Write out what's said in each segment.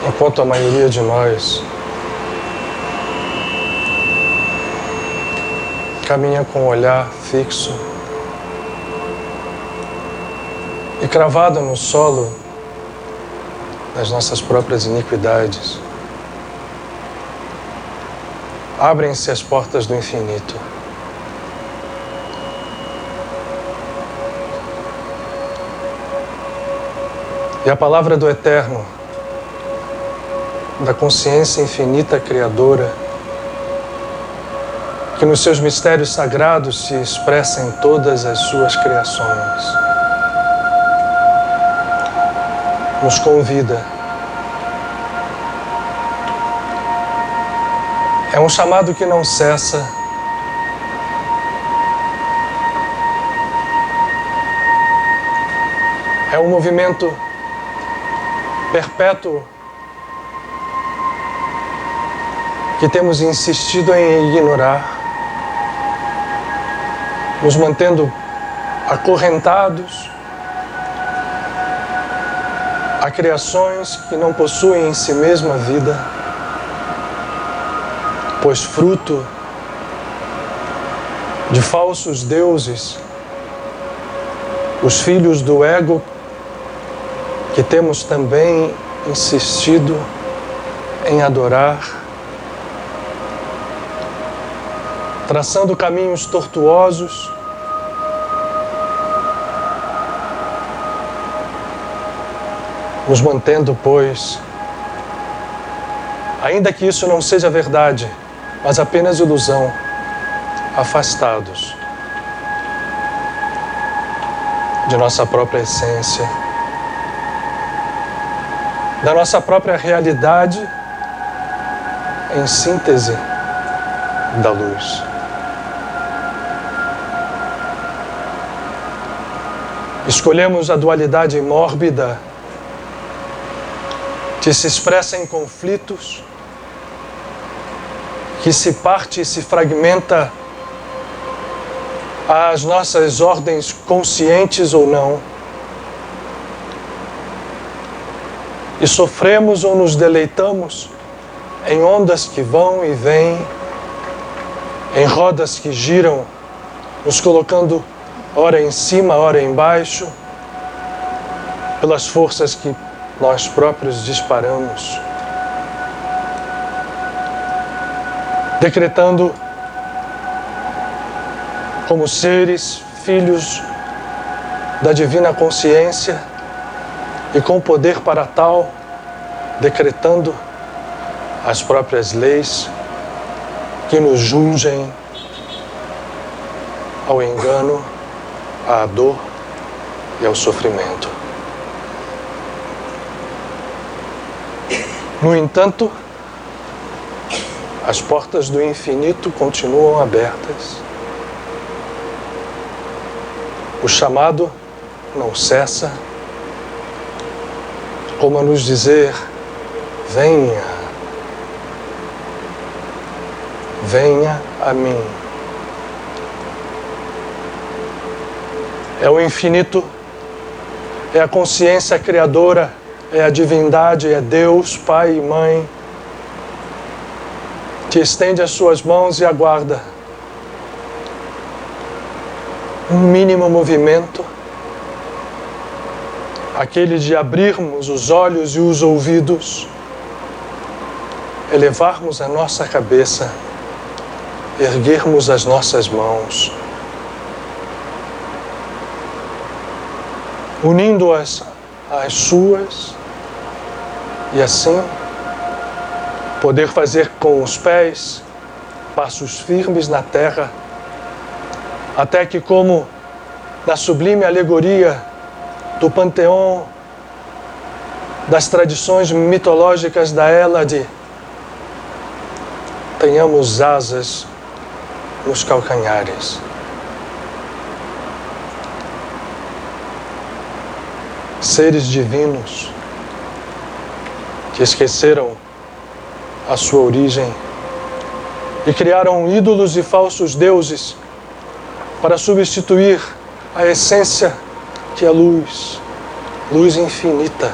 enquanto a maioria de nós caminha com o olhar fixo e cravado no solo das nossas próprias iniquidades, abrem-se as portas do infinito. E a palavra do Eterno, da consciência infinita criadora, que nos seus mistérios sagrados se expressa em todas as suas criações, nos convida. É um chamado que não cessa. É um movimento perpétuo que temos insistido em ignorar, nos mantendo acorrentados a criações que não possuem em si mesma vida, pois fruto de falsos deuses, os filhos do ego que temos também insistido em adorar, traçando caminhos tortuosos, nos mantendo, pois, ainda que isso não seja verdade, mas apenas ilusão, afastados de nossa própria essência, da nossa própria realidade, em síntese da luz. Escolhemos a dualidade mórbida que se expressa em conflitos, que se parte e se fragmenta às nossas ordens conscientes ou não, e sofremos ou nos deleitamos em ondas que vão e vêm, em rodas que giram, nos colocando ora em cima, ora embaixo, pelas forças que nós próprios disparamos, decretando como seres, filhos da divina consciência e com poder para tal, decretando as próprias leis que nos jungem ao engano, à dor e ao sofrimento. No entanto, as portas do infinito continuam abertas. O chamado não cessa, como a nos dizer: venha, venha a mim. É o infinito, é a consciência criadora, é a divindade, é Deus, Pai e Mãe, que estende as suas mãos e aguarda um mínimo movimento, aquele de abrirmos os olhos e os ouvidos, elevarmos a nossa cabeça, erguermos as nossas mãos, unindo-as às suas, e assim poder fazer com os pés passos firmes na terra, até que, como na sublime alegoria do panteão das tradições mitológicas da Hélade, tenhamos asas nos calcanhares. Seres divinos que esqueceram a sua origem e criaram ídolos e falsos deuses para substituir a essência que é luz, luz infinita.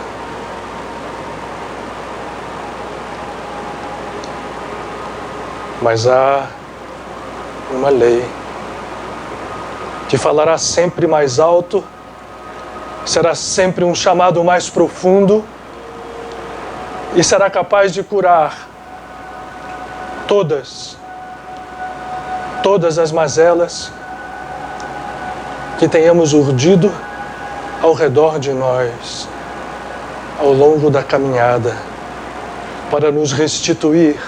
Mas há uma lei que falará sempre mais alto, será sempre um chamado mais profundo e será capaz de curar todas as mazelas que tenhamos urdido ao redor de nós, ao longo da caminhada, para nos restituir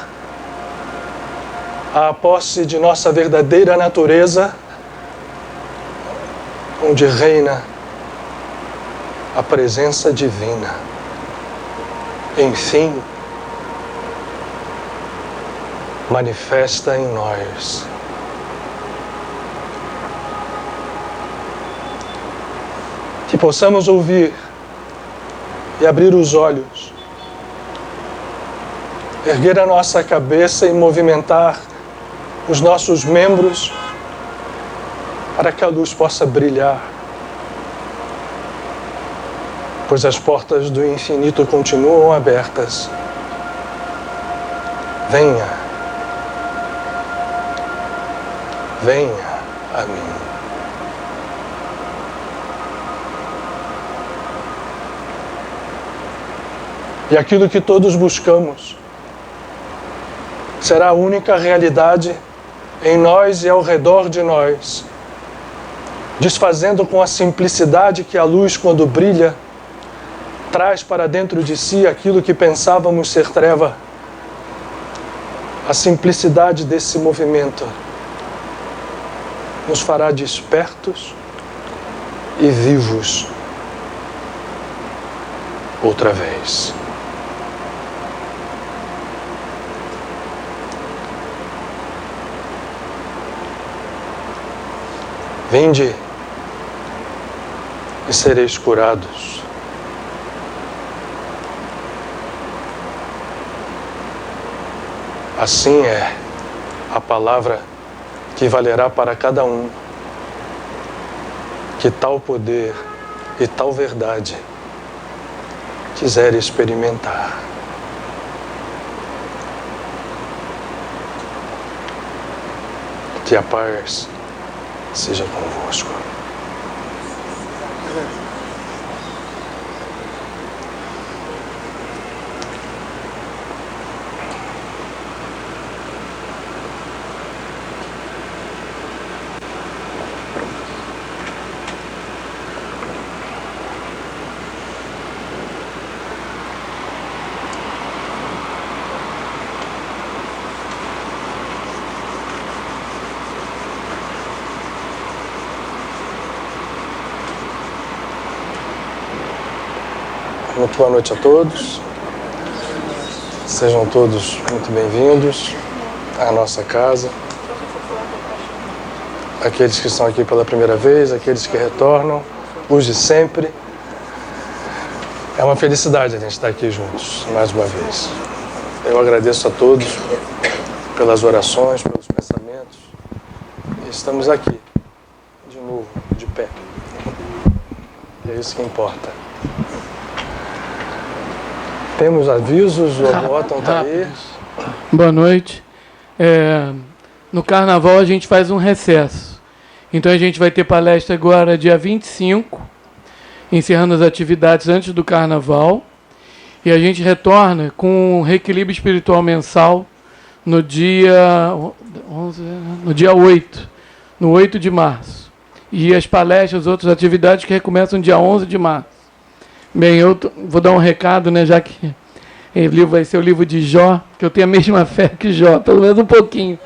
à posse de nossa verdadeira natureza, onde reina a presença divina. Enfim, manifesta em nós. Que possamos ouvir e abrir os olhos, erguer a nossa cabeça e movimentar os nossos membros para que a luz possa brilhar, pois as portas do infinito continuam abertas. Venha, venha a mim. E aquilo que todos buscamos será a única realidade em nós e ao redor de nós, desfazendo com a simplicidade que a luz, quando brilha, traz para dentro de si aquilo que pensávamos ser treva. A simplicidade desse movimento nos fará despertos e vivos outra vez. Vinde e sereis curados. Assim é a palavra que valerá para cada um, que tal poder e tal verdade quiser experimentar. Que a paz seja convosco. Muito boa noite a todos. Sejam todos muito bem-vindos à nossa casa. Aqueles que estão aqui pela primeira vez, aqueles que retornam, os de sempre. É uma felicidade a gente estar aqui juntos, mais uma vez. Eu agradeço a todos pelas orações, pelos pensamentos. E estamos aqui, de novo, de pé. E é isso que importa. Temos avisos, o Otton está aí. Boa noite. No Carnaval a gente faz um recesso. Então a gente vai ter palestra agora dia 25, encerrando as atividades antes do Carnaval. E a gente retorna com um reequilíbrio espiritual mensal no dia 8, no 8 de março. E as palestras, outras atividades que recomeçam dia 11 de março. Bem, eu vou dar um recado, né, já que o livro vai ser o livro de Jó, que eu tenho a mesma fé que Jó, pelo menos um pouquinho.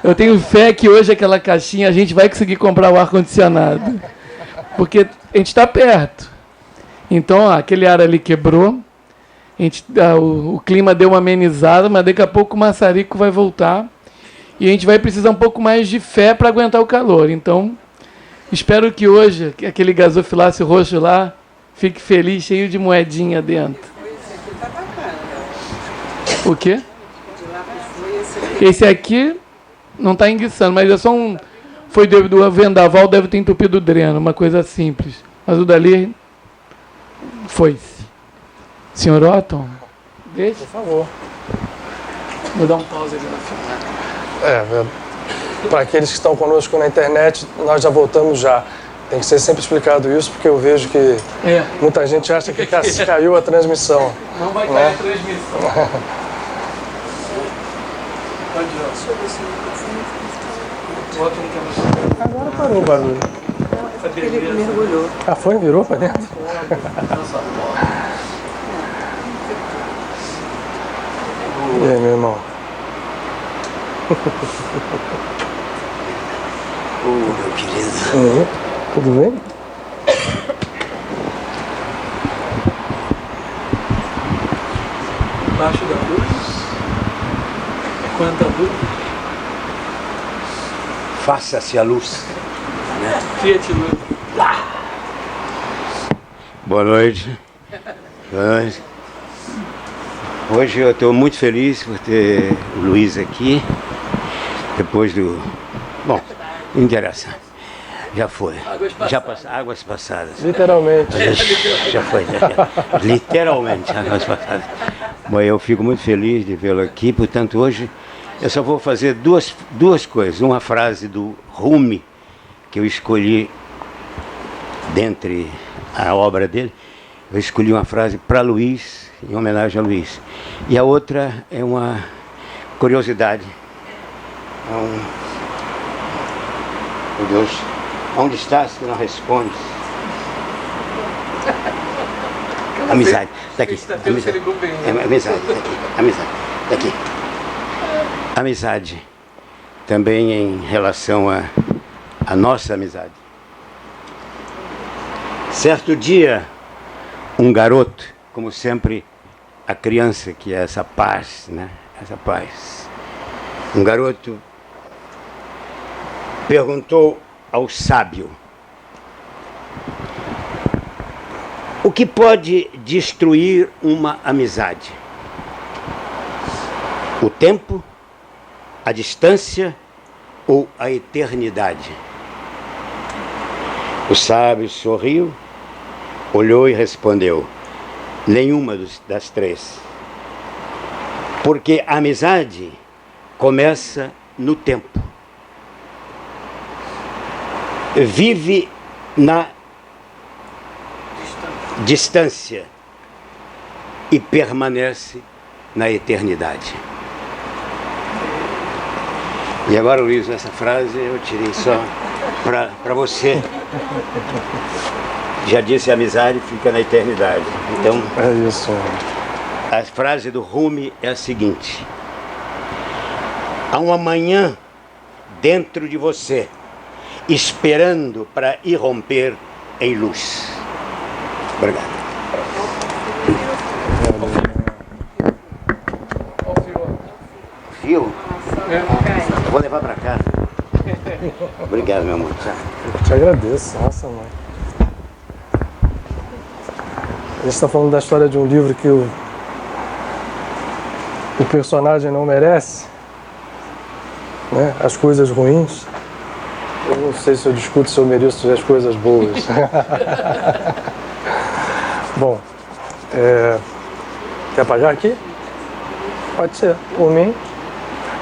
Eu tenho fé que hoje aquela caixinha a gente vai conseguir comprar o ar-condicionado, porque a gente está perto. Então, aquele ar ali quebrou, o clima deu uma amenizada, mas daqui a pouco o maçarico vai voltar e a gente vai precisar um pouco mais de fé para aguentar o calor. Então, espero que hoje aquele gasofilácio roxo lá fique feliz, cheio de moedinha dentro. O quê? Esse aqui não está enguiçando, mas é só um... Foi do vendaval, deve ter entupido o dreno, uma coisa simples. Mas o dali foi-se. Senhor Otton, deixa. Por favor. Vou dar um pause ali na filmagem. Para aqueles que estão conosco na internet, nós já voltamos já. Tem que ser sempre explicado isso, porque eu vejo que muita gente acha que caiu a transmissão. Não vai cair a transmissão. Agora parou o barulho. Ele mergulhou. Ah, foi? Virou para dentro? E aí, meu irmão? Meu querido. Tudo bem? Embaixo da luz. Quanta luz. Faça-se a luz. Fiat luz. Boa noite. Boa noite. Hoje eu estou muito feliz por ter o Luiz aqui. Depois do... Bom, não interessa. Já foi. Águas passadas. Literalmente. Já foi. Literalmente, águas passadas. Bom, eu fico muito feliz de vê-lo aqui. Portanto, hoje eu só vou fazer duas coisas. Uma frase do Rumi, que eu escolhi dentre a obra dele. Eu escolhi uma frase para Luiz, em homenagem a Luiz. E a outra é uma curiosidade. Meu Deus, onde estás que não respondes? Amizade, daqui. Amizade, daqui. Amizade, daqui. Amizade, também em relação à nossa amizade. Certo dia, um garoto, como sempre, a criança que é essa paz, né? Essa paz. Um garoto perguntou ao sábio: o que pode destruir uma amizade? O tempo, a distância ou a eternidade? O sábio sorriu, olhou e respondeu: nenhuma das três. Porque a amizade começa no tempo. Vive na distância e permanece na eternidade. E agora, Luiz, essa frase eu tirei só para você. Já disse, a amizade fica na eternidade. Então, É isso. a frase do Rumi é a seguinte: há um amanhã dentro de você, esperando para irromper em luz. Obrigado. Fio? Eu vou levar para casa. Obrigado, meu amor. Eu te agradeço. Nossa, mãe. A gente está falando da história de um livro que o personagem não merece, né? As coisas ruins. Eu não sei se eu discuto se eu mereço as coisas boas. Bom, quer apagar aqui? Pode ser, por mim.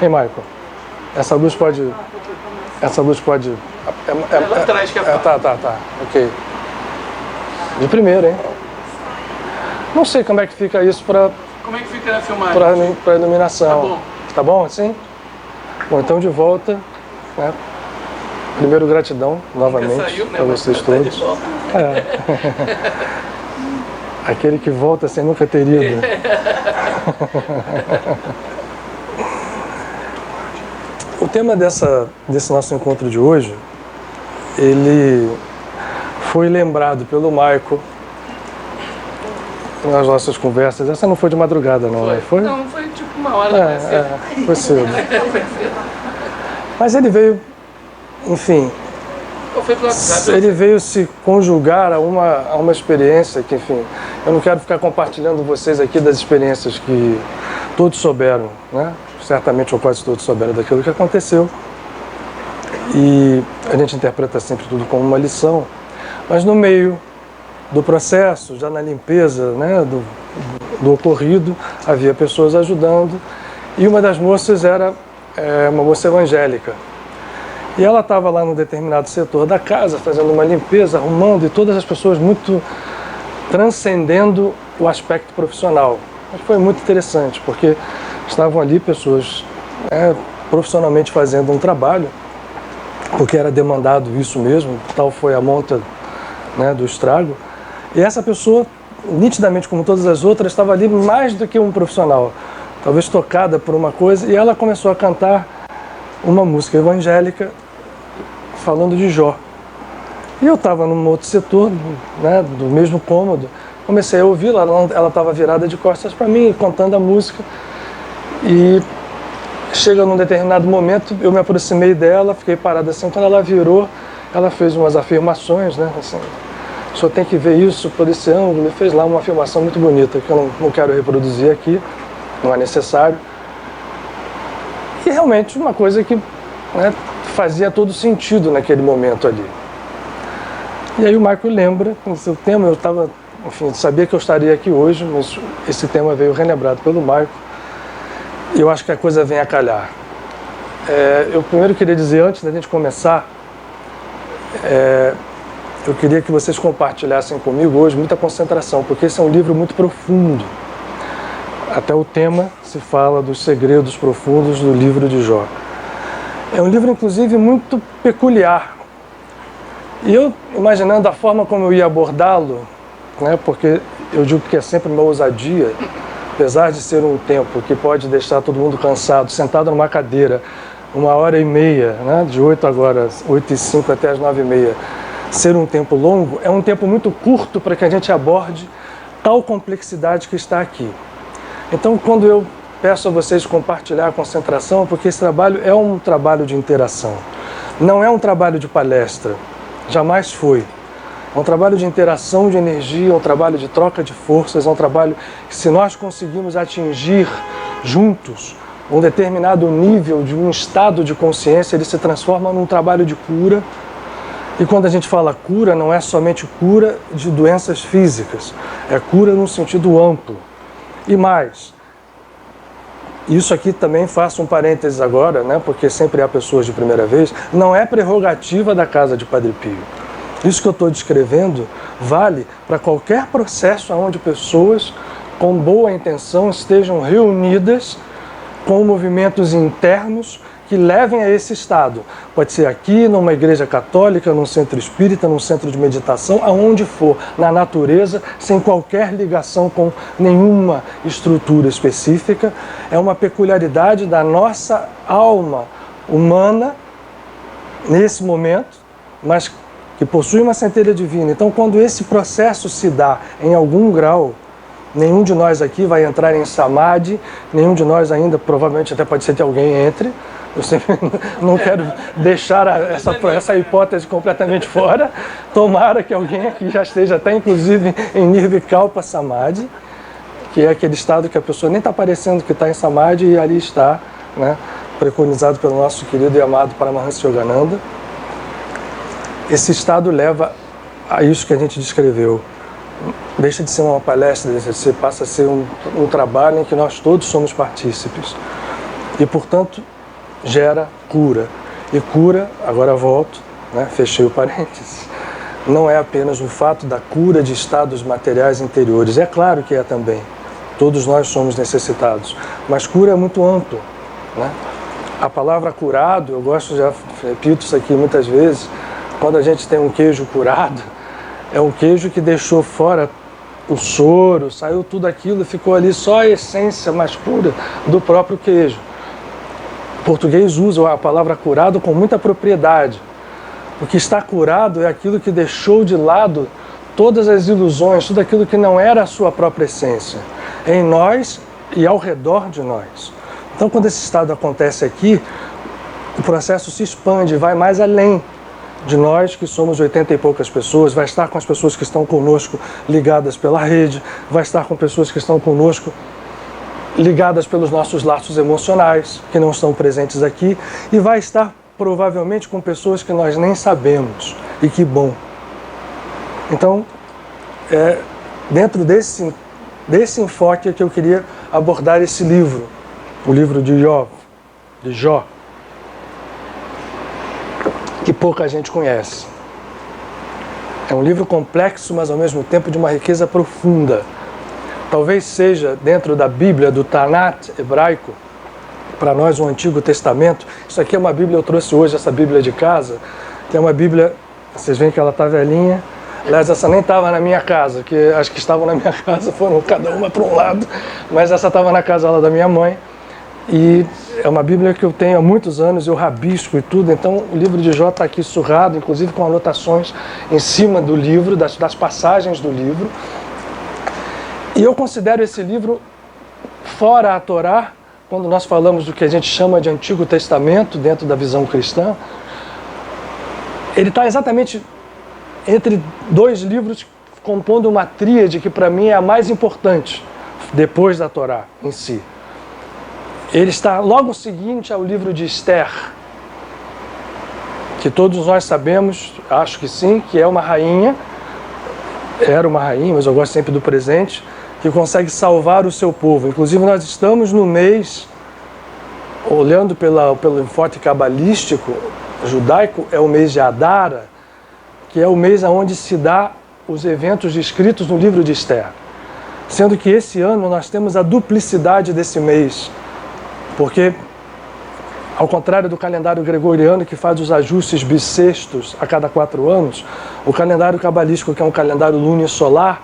Ei, Michael, essa luz pode... Lá atrás que apaga. Tá, ok. De primeira, hein? Não sei como é que fica isso para Como é que fica na filmagem? para iluminação. Tá bom. Tá bom assim? Bom, então de volta, né? Primeiro, gratidão novamente Saiu, né? para vocês Mas tá de todos. volta. Aquele que volta sem nunca ter ido. O tema desse nosso encontro de hoje, ele foi lembrado pelo Michael nas nossas conversas. Essa não foi de madrugada, não, né? Foi? Não, foi tipo uma hora da manhã cedo. Foi cedo. Mas ele veio, enfim, Foi pelo WhatsApp. ele veio se conjugar a uma experiência que, enfim, eu não quero ficar compartilhando vocês aqui das experiências que todos souberam, né? Certamente ou quase todos souberam daquilo que aconteceu. E a gente interpreta sempre tudo como uma lição, mas no meio do processo, já na limpeza, né, do ocorrido, havia pessoas ajudando, e uma das moças era uma moça evangélica. E ela estava lá num determinado setor da casa, fazendo uma limpeza, arrumando, e todas as pessoas muito transcendendo o aspecto profissional. Mas foi muito interessante, porque estavam ali pessoas profissionalmente fazendo um trabalho, porque era demandado isso mesmo, tal foi a monta, né, do estrago. E essa pessoa, nitidamente como todas as outras, estava ali mais do que um profissional, talvez tocada por uma coisa, e ela começou a cantar uma música evangélica falando de Jó. E eu estava num outro setor, né, do mesmo cômodo, comecei a ouvi-la, ela estava virada de costas para mim, cantando a música, e chega num determinado momento, eu me aproximei dela, fiquei parado assim, quando ela virou, ela fez umas afirmações, né, assim, o senhor tem que ver isso por esse ângulo, e fez lá uma afirmação muito bonita, que eu não quero reproduzir aqui, não é necessário. E realmente uma coisa que, né, fazia todo sentido naquele momento ali. E aí o Michael lembra, o seu tema, eu estava, enfim, sabia que eu estaria aqui hoje, mas esse tema veio relembrado pelo Michael, e eu acho que a coisa vem a calhar. Eu primeiro queria dizer, antes da gente começar, eu queria que vocês compartilhassem comigo hoje muita concentração, porque esse é um livro muito profundo. Até o tema se fala dos segredos profundos do livro de Jó. É um livro, inclusive, muito peculiar. E eu, imaginando a forma como eu ia abordá-lo, né, porque eu digo que é sempre uma ousadia, apesar de ser um tempo que pode deixar todo mundo cansado, sentado numa cadeira, 1h30, né, de 8h05 até as 9h30, ser um tempo longo, é um tempo muito curto para que a gente aborde tal complexidade que está aqui. Então, quando eu peço a vocês compartilhar a concentração, porque esse trabalho é um trabalho de interação. Não é um trabalho de palestra, jamais foi. É um trabalho de interação de energia, é um trabalho de troca de forças, é um trabalho que, se nós conseguimos atingir juntos um determinado nível de um estado de consciência, ele se transforma num trabalho de cura. E quando a gente fala cura, não é somente cura de doenças físicas, é cura num sentido amplo. E mais, isso aqui também faço um parênteses agora, né, porque sempre há pessoas de primeira vez, não é prerrogativa da Casa de Padre Pio. Isso que eu estou descrevendo vale para qualquer processo onde pessoas com boa intenção estejam reunidas com movimentos internos que levem a esse estado. Pode ser aqui, numa igreja católica, num centro espírita, num centro de meditação, aonde for, na natureza, sem qualquer ligação com nenhuma estrutura específica. É uma peculiaridade da nossa alma humana, nesse momento, mas que possui uma centelha divina. Então, quando esse processo se dá em algum grau, nenhum de nós aqui vai entrar em samadhi, nenhum de nós ainda, provavelmente até pode ser que alguém entre. Eu sempre não quero deixar essa hipótese completamente fora. Tomara que alguém aqui já esteja até inclusive em Nirvikalpa Samadhi, que é aquele estado que a pessoa nem está parecendo que está em Samadhi e ali está, né, preconizado pelo nosso querido e amado Paramahansa Yogananda. Esse estado leva a isso que a gente descreveu. Deixa de ser uma palestra, passa a ser um trabalho em que nós todos somos partícipes. E, portanto, gera cura. E cura, agora volto, né, fechei o parênteses, não é apenas o fato da cura de estados materiais interiores. É claro que é também. Todos nós somos necessitados. Mas cura é muito amplo, né? A palavra curado, eu gosto, já repito isso aqui muitas vezes, quando a gente tem um queijo curado, é um queijo que deixou fora o soro, saiu tudo aquilo, ficou ali só a essência mais pura do próprio queijo. O português usa a palavra curado com muita propriedade. O que está curado é aquilo que deixou de lado todas as ilusões, tudo aquilo que não era a sua própria essência, em nós e ao redor de nós. Então, quando esse estado acontece aqui, o processo se expande, vai mais além de nós, que somos 80 e poucas pessoas, vai estar com as pessoas que estão conosco ligadas pela rede, vai estar com pessoas que estão conosco ligadas pelos nossos laços emocionais, que não estão presentes aqui, e vai estar provavelmente com pessoas que nós nem sabemos, e que bom. Então, dentro desse enfoque é que eu queria abordar esse livro, o livro de Jó. de Jó, que pouca gente conhece. É um livro complexo, mas ao mesmo tempo de uma riqueza profunda. Talvez seja, dentro da Bíblia, do Tanat hebraico, para nós o Antigo Testamento. Isso aqui é uma Bíblia, eu trouxe hoje essa Bíblia de casa, que é uma Bíblia, vocês veem que ela está velhinha. Aliás, essa nem estava na minha casa, que as que estavam na minha casa foram cada uma para um lado, mas essa estava na casa lá da minha mãe. E é uma Bíblia que eu tenho há muitos anos, eu rabisco e tudo, então o livro de Jó está aqui surrado, inclusive com anotações em cima do livro, das passagens do livro. E eu considero esse livro, fora a Torá, quando nós falamos do que a gente chama de Antigo Testamento, dentro da visão cristã, ele está exatamente entre dois livros, compondo uma tríade que para mim é a mais importante, depois da Torá em si. Ele está logo seguinte ao livro de Esther, que todos nós sabemos, acho que sim, que é uma rainha, era uma rainha, mas eu gosto sempre do presente, que consegue salvar o seu povo. Inclusive nós estamos no mês, olhando pelo enfoque cabalístico, judaico, é o mês de Adara, que é o mês onde se dá os eventos descritos no livro de Esther. Sendo que esse ano nós temos a duplicidade desse mês, porque, ao contrário do calendário gregoriano, que faz os ajustes bissextos a cada 4 anos, o calendário cabalístico, que é um calendário lunisolar,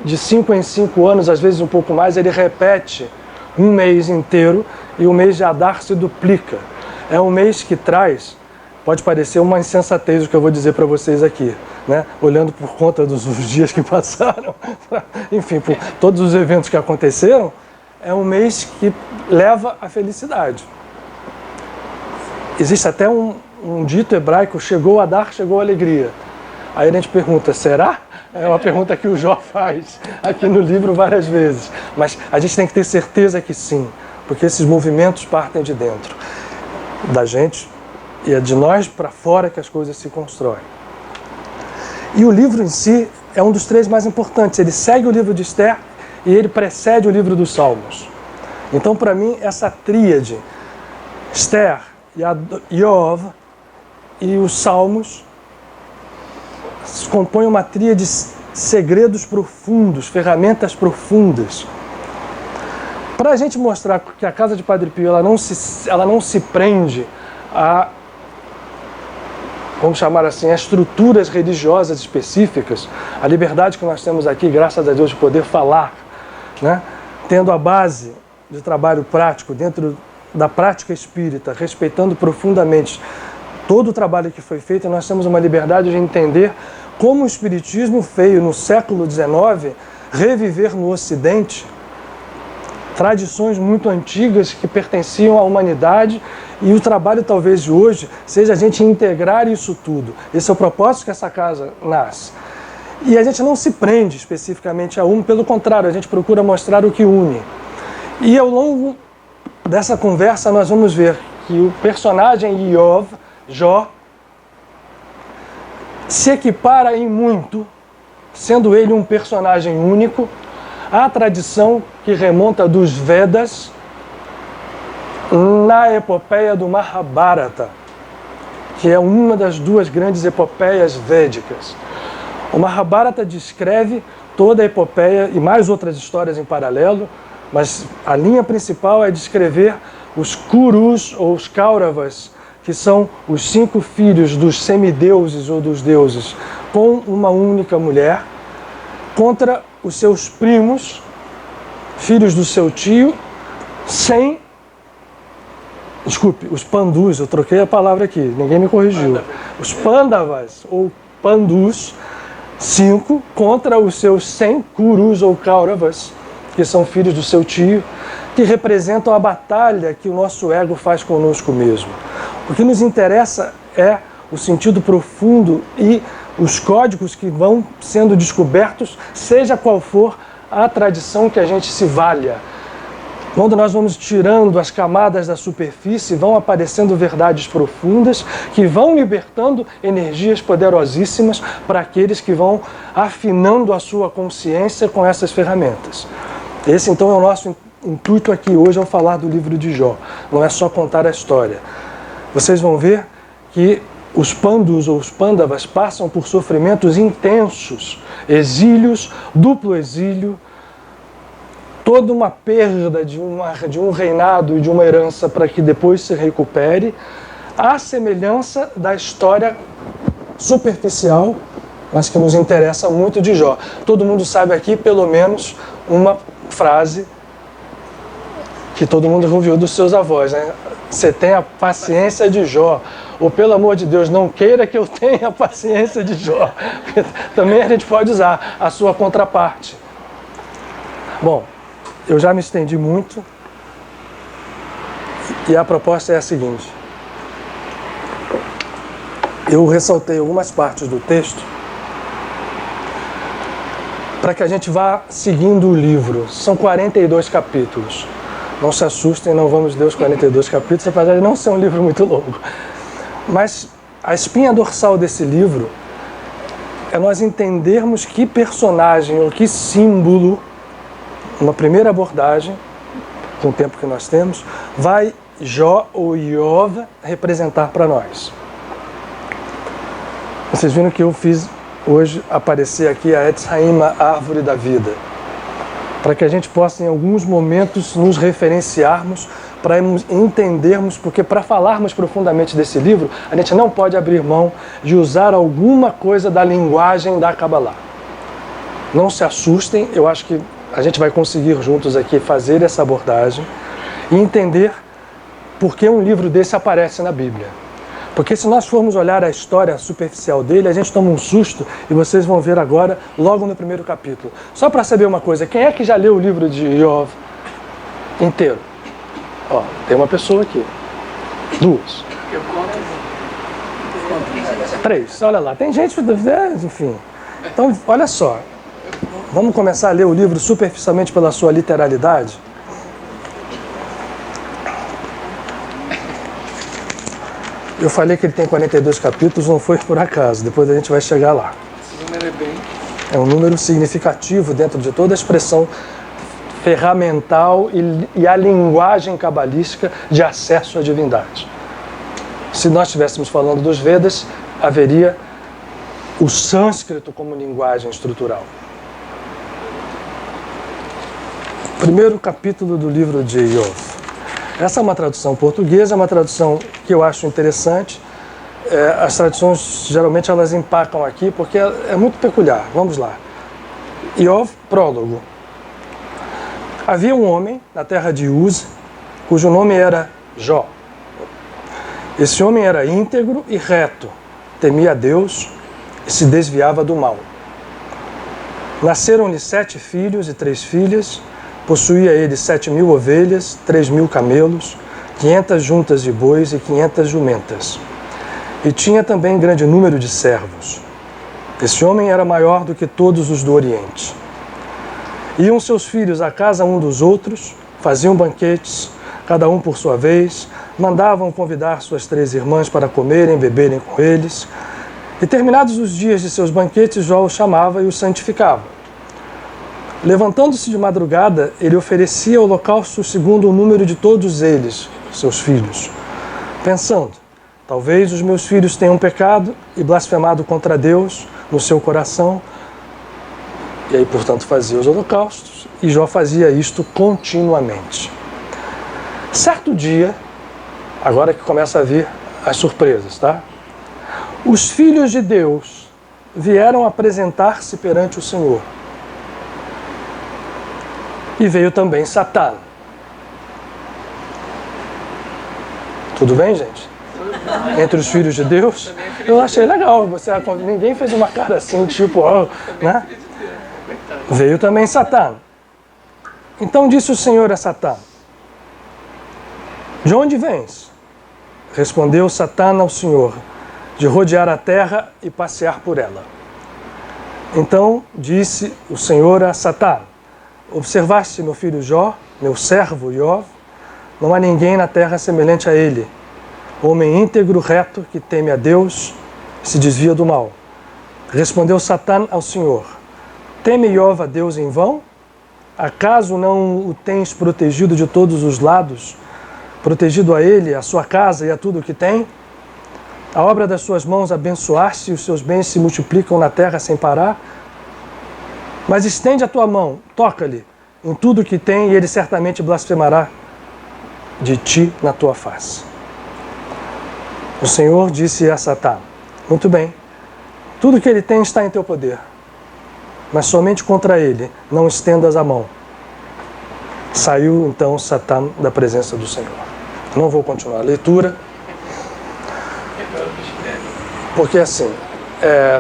de 5 em 5 anos, às vezes um pouco mais, ele repete um mês inteiro e o mês de Adar se duplica. É um mês que traz, pode parecer uma insensatez o que eu vou dizer para vocês aqui, né? Olhando por conta dos dias que passaram, enfim, por todos os eventos que aconteceram, é um mês que leva à felicidade. Existe até um dito hebraico, chegou Adar, chegou a alegria. Aí a gente pergunta, será? É uma pergunta que o Jó faz aqui no livro várias vezes. Mas a gente tem que ter certeza que sim, porque esses movimentos partem de dentro da gente e é de nós para fora que as coisas se constroem. E o livro em si é um dos 3 mais importantes. Ele segue o livro de Esther e ele precede o livro dos Salmos. Então, para mim, essa tríade, Esther, Iov e os Salmos, compõem uma tríade de segredos profundos, ferramentas profundas. Para a gente mostrar que a Casa de Padre Pio ela não se prende a, vamos chamar assim, a estruturas religiosas específicas, a liberdade que nós temos aqui, graças a Deus, de poder falar, né? Tendo a base de trabalho prático dentro da prática espírita, respeitando profundamente todo o trabalho que foi feito, nós temos uma liberdade de entender como o Espiritismo veio no século XIX reviver no Ocidente tradições muito antigas que pertenciam à humanidade, e o trabalho talvez de hoje seja a gente integrar isso tudo. Esse é o propósito que essa casa nasce. E a gente não se prende especificamente a pelo contrário, a gente procura mostrar o que une. E ao longo dessa conversa nós vamos ver que o personagem Iov, Jó, se equipara em muito, sendo ele um personagem único, à tradição que remonta dos Vedas na epopeia do Mahabharata, que é uma das 2 grandes epopeias védicas. O Mahabharata descreve toda a epopeia e mais outras histórias em paralelo, mas a linha principal é descrever os Kurus ou os Kauravas, que são os 5 filhos dos semideuses ou dos deuses, com uma única mulher, contra os seus primos, filhos do seu tio, os Pandus, eu troquei a palavra aqui, ninguém me corrigiu. Os Pandavas ou Pandus, 5, contra os seus 100 Kurus ou Kauravas, que são filhos do seu tio, que representam a batalha que o nosso ego faz conosco mesmo. O que nos interessa é o sentido profundo e os códigos que vão sendo descobertos, seja qual for a tradição que a gente se valha. Quando nós vamos tirando as camadas da superfície, vão aparecendo verdades profundas que vão libertando energias poderosíssimas para aqueles que vão afinando a sua consciência com essas ferramentas. Esse, então, é o nosso intuito aqui hoje ao falar do livro de Jó. Não é só contar a história. Vocês vão ver que os pandus ou os pândavas passam por sofrimentos intensos, exílios, duplo exílio, toda uma perda de um reinado e de uma herança para que depois se recupere, à semelhança da história superficial, mas que nos interessa muito de Jó. Todo mundo sabe aqui, pelo menos, uma frase que todo mundo ouviu dos seus avós, né? Você tem a paciência de Jó. Ou, pelo amor de Deus, não queira que eu tenha a paciência de Jó. Também a gente pode usar a sua contraparte. Bom, eu já me estendi muito. E a proposta é a seguinte. Eu ressaltei algumas partes do texto para que a gente vá seguindo o livro. São 42 capítulos. Não se assustem, não vamos ler os 42 capítulos, apesar de não ser um livro muito longo. Mas a espinha dorsal desse livro é nós entendermos que personagem ou que símbolo, uma primeira abordagem, com o tempo que nós temos, vai Jó ou Iov representar para nós. Vocês viram que eu fiz hoje aparecer aqui a Etz Haima, a árvore da vida, para que a gente possa em alguns momentos nos referenciarmos, para entendermos, porque para falarmos profundamente desse livro, a gente não pode abrir mão de usar alguma coisa da linguagem da Kabbalah. Não se assustem, eu acho que a gente vai conseguir juntos aqui fazer essa abordagem e entender por que um livro desse aparece na Bíblia. Porque se nós formos olhar a história superficial dele, a gente toma um susto e vocês vão ver agora, logo no primeiro capítulo. Só para saber uma coisa, quem é que já leu o livro de Iov inteiro? Ó, tem uma pessoa aqui. Duas. Três, olha lá. Tem gente, enfim. Então, olha só. Vamos começar a ler o livro superficialmente pela sua literalidade? Eu falei que ele tem 42 capítulos, não foi por acaso, depois a gente vai chegar lá. Esse número é um número significativo dentro de toda a expressão ferramental e a linguagem cabalística de acesso à divindade. Se nós estivéssemos falando dos Vedas, haveria o sânscrito como linguagem estrutural. Primeiro capítulo do livro de Iov. Essa é uma tradução portuguesa, é uma tradução que eu acho interessante. As traduções, geralmente, elas empacam aqui, porque é muito peculiar. Vamos lá. Iov, prólogo. Havia um homem na terra de Uz, cujo nome era Jó. Esse homem era íntegro e reto, temia a Deus e se desviava do mal. Nasceram-lhe 7 filhos e 3 filhas. Possuía ele 7.000 ovelhas, 3.000 camelos, 500 juntas de bois e 500 jumentas. E tinha também grande número de servos. Esse homem era maior do que todos os do Oriente. Iam seus filhos à casa um dos outros, faziam banquetes, cada um por sua vez, mandavam convidar suas 3 irmãs para comerem e beberem com eles. E terminados os dias de seus banquetes, Jó os chamava e os santificava. Levantando-se de madrugada, ele oferecia holocausto segundo o número de todos eles, seus filhos, pensando, talvez os meus filhos tenham pecado e blasfemado contra Deus no seu coração. E aí, portanto, fazia os holocaustos, e Jó fazia isto continuamente. Certo dia, agora que começa a vir as surpresas, tá? Os filhos de Deus vieram apresentar-se perante o Senhor. E veio também Satã. Tudo bem, gente? Entre os filhos de Deus? Eu achei legal. Ninguém fez uma cara assim, tipo, né? Veio também Satã. Então disse o Senhor a Satã: de onde vens? Respondeu Satã ao Senhor: de rodear a terra e passear por ela. Então disse o Senhor a Satã: observaste meu filho Jó, meu servo Iov? Não há ninguém na terra semelhante a ele, homem íntegro, reto, que teme a Deus e se desvia do mal. Respondeu Satã ao Senhor: teme Iov a Deus em vão? Acaso não o tens protegido de todos os lados? Protegido a ele, a sua casa e a tudo o que tem? A obra das suas mãos abençoaste e os seus bens se multiplicam na terra sem parar? Mas estende a tua mão, toca-lhe em tudo o que tem e ele certamente blasfemará de ti na tua face. O Senhor disse a Satã: muito bem, tudo que ele tem está em teu poder, mas somente contra ele não estendas a mão. Saiu então Satã da presença do Senhor. Não vou continuar a leitura, porque assim,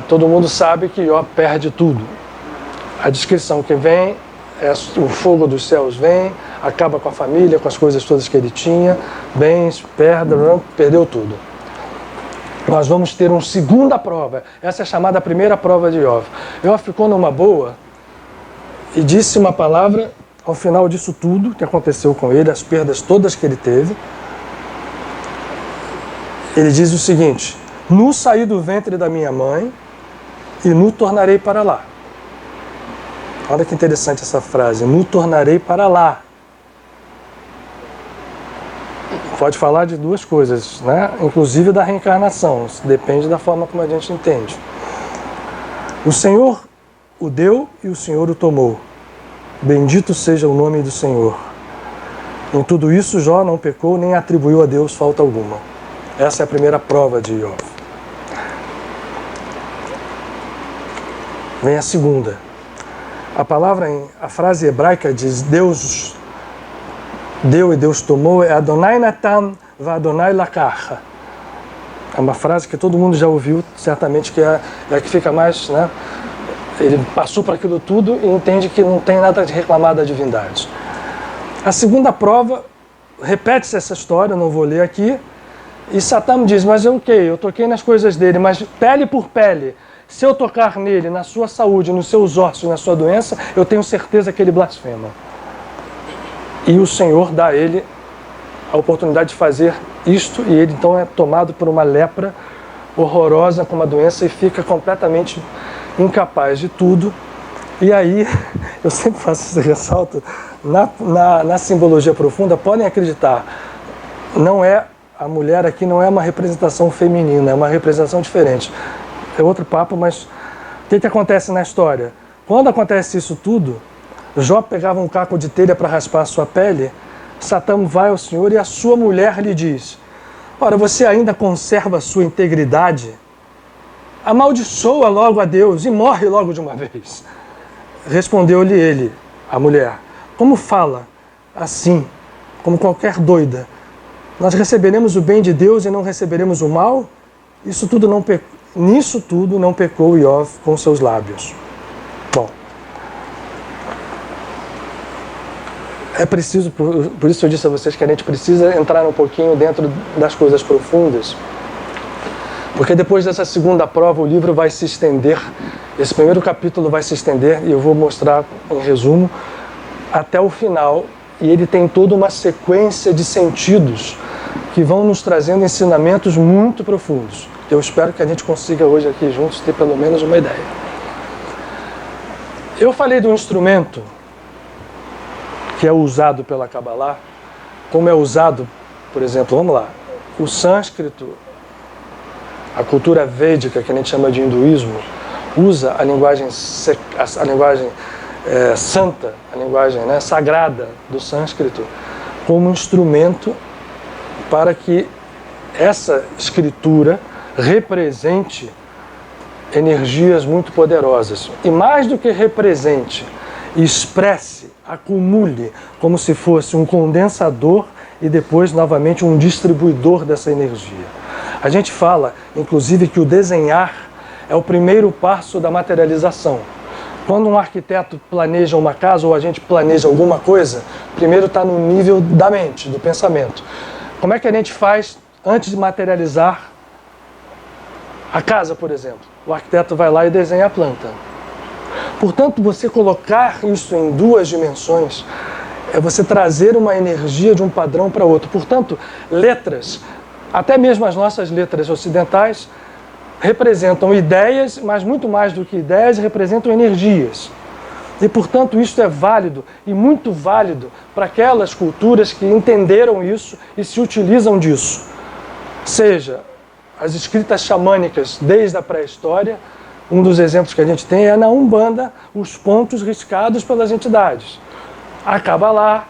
todo mundo sabe que Jó perde tudo. A descrição que vem é o fogo dos céus vem, acaba com a família, com as coisas todas que ele tinha, bens, perdeu tudo. Nós vamos ter uma segunda prova. Essa é chamada primeira prova de Jó. Jó ficou numa boa e disse uma palavra ao final disso tudo que aconteceu com ele, as perdas todas que ele teve. Ele diz o seguinte: nu saí do ventre da minha mãe e nu tornarei para lá. Olha que interessante essa frase, nu tornarei para lá. Pode falar de duas coisas, né? Inclusive da reencarnação, depende da forma como a gente entende. O Senhor o deu e o Senhor o tomou. Bendito seja o nome do Senhor. Em tudo isso Jó não pecou nem atribuiu a Deus falta alguma. Essa é a primeira prova de Jó. Vem a segunda. A frase hebraica diz Deus deu e Deus tomou, é Adonai Natan va Adonai Lakacha. É uma frase que todo mundo já ouviu, certamente, que é a que fica mais, né? Ele passou por aquilo tudo e entende que não tem nada de reclamar da divindade. A segunda prova, repete-se essa história, não vou ler aqui, e Satã me diz, mas eu toquei nas coisas dele, mas pele por pele, se eu tocar nele, na sua saúde, nos seus ossos, na sua doença, eu tenho certeza que ele blasfema. E o Senhor dá a ele a oportunidade de fazer isto, e ele então é tomado por uma lepra horrorosa, com uma doença, e fica completamente incapaz de tudo. E aí, eu sempre faço esse ressalto, na simbologia profunda, podem acreditar, a mulher aqui não é uma representação feminina, é uma representação diferente. É outro papo, mas o que acontece na história? Quando acontece isso tudo, Jó pegava um caco de telha para raspar a sua pele, Satã vai ao Senhor e a sua mulher lhe diz: ora, você ainda conserva a sua integridade? Amaldiçoa logo a Deus e morre logo de uma vez. Respondeu-lhe ele, a mulher: como fala assim, como qualquer doida? Nós receberemos o bem de Deus e não receberemos o mal? Nisso tudo não pecou Jó com seus lábios. Bom, é preciso, por isso eu disse a vocês que a gente precisa entrar um pouquinho dentro das coisas profundas, porque depois dessa segunda prova o livro vai se estender, esse primeiro capítulo vai se estender, e eu vou mostrar em resumo, até o final, e ele tem toda uma sequência de sentidos que vão nos trazendo ensinamentos muito profundos. Eu espero que a gente consiga hoje aqui juntos ter pelo menos uma ideia. Eu falei do instrumento que é usado pela Kabbalah, como é usado, por exemplo, vamos lá, o sânscrito, a cultura védica, que a gente chama de hinduísmo, usa a linguagem santa, a linguagem sagrada do sânscrito, como instrumento para que essa escritura represente energias muito poderosas. E mais do que represente, expresse, acumule, como se fosse um condensador e depois, novamente, um distribuidor dessa energia. A gente fala, inclusive, que o desenhar é o primeiro passo da materialização. Quando um arquiteto planeja uma casa ou a gente planeja alguma coisa, primeiro está no nível da mente, do pensamento. Como é que a gente faz antes de materializar a casa, por exemplo? O arquiteto vai lá e desenha a planta. Portanto, você colocar isso em duas dimensões é você trazer uma energia de um padrão para outro. Portanto, letras, até mesmo as nossas letras ocidentais, representam ideias, mas muito mais do que ideias, representam energias. E, portanto, isso é válido e muito válido para aquelas culturas que entenderam isso e se utilizam disso. Seja as escritas xamânicas desde a pré-história, um dos exemplos que a gente tem é na Umbanda, os pontos riscados pelas entidades. A Kabbalah,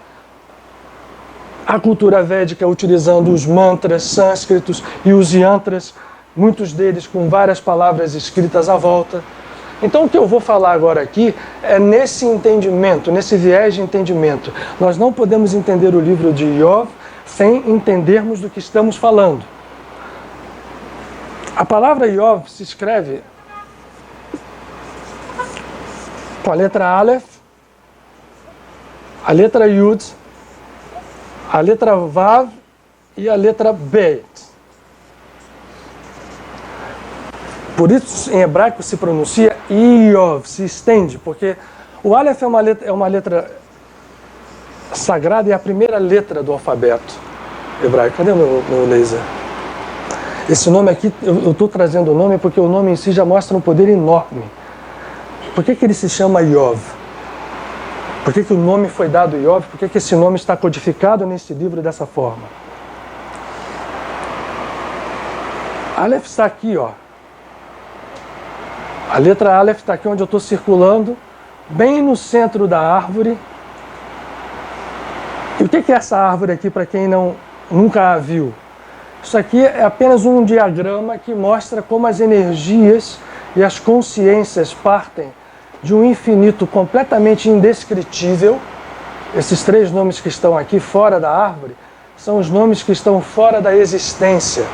a cultura védica utilizando os mantras sânscritos e os yantras, muitos deles com várias palavras escritas à volta. Então o que eu vou falar agora aqui é nesse entendimento, nesse viés de entendimento. Nós não podemos entender o livro de Iov sem entendermos do que estamos falando. A palavra Iov se escreve com a letra Aleph, a letra Yud, a letra Vav e a letra Beit. Por isso, em hebraico se pronuncia Iov, se estende, porque o Aleph é uma letra sagrada e é a primeira letra do alfabeto hebraico. Cadê o meu laser? Esse nome aqui, eu estou trazendo o nome porque o nome em si já mostra um poder enorme. Por que ele se chama Iov? Por que o nome foi dado Iov? Por que esse nome está codificado nesse livro dessa forma? Aleph está aqui, ó. A letra Aleph está aqui onde eu estou circulando, bem no centro da árvore. E o que é essa árvore aqui, para quem nunca a viu? Isso aqui é apenas um diagrama que mostra como as energias e as consciências partem de um infinito completamente indescritível. Esses três nomes que estão aqui fora da árvore são os nomes que estão fora da existência.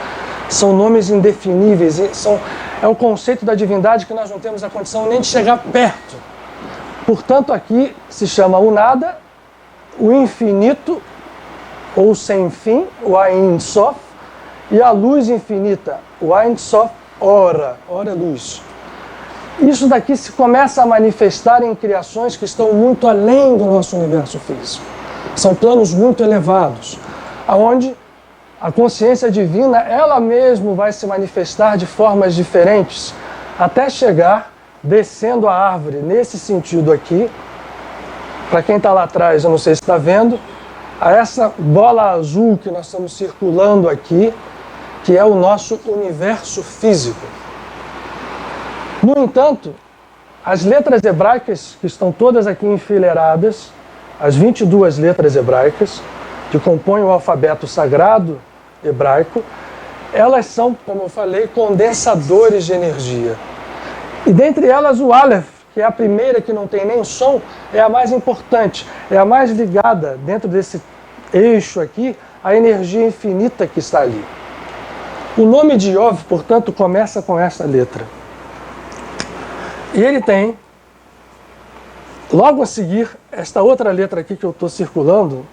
São nomes indefiníveis, é o conceito da divindade que nós não temos a condição nem de chegar perto. Portanto, aqui se chama o nada, o infinito, ou sem fim, o Ein Sof, e a luz infinita, o Ein Sof Ora, ora é luz. Isso daqui se começa a manifestar em criações que estão muito além do nosso universo físico. São planos muito elevados, onde a consciência divina, ela mesma vai se manifestar de formas diferentes, até chegar descendo a árvore, nesse sentido aqui. Para quem está lá atrás, eu não sei se está vendo, a essa bola azul que nós estamos circulando aqui, que é o nosso universo físico. No entanto, as letras hebraicas, que estão todas aqui enfileiradas, as 22 letras hebraicas, que compõem o alfabeto sagrado hebraico, elas são, como eu falei, condensadores de energia. E dentre elas o Aleph, que é a primeira que não tem nem som, é a mais importante, é a mais ligada dentro desse eixo aqui, à energia infinita que está ali. O nome de Iov, portanto, começa com essa letra. E ele tem, logo a seguir, esta outra letra aqui que eu estou circulando,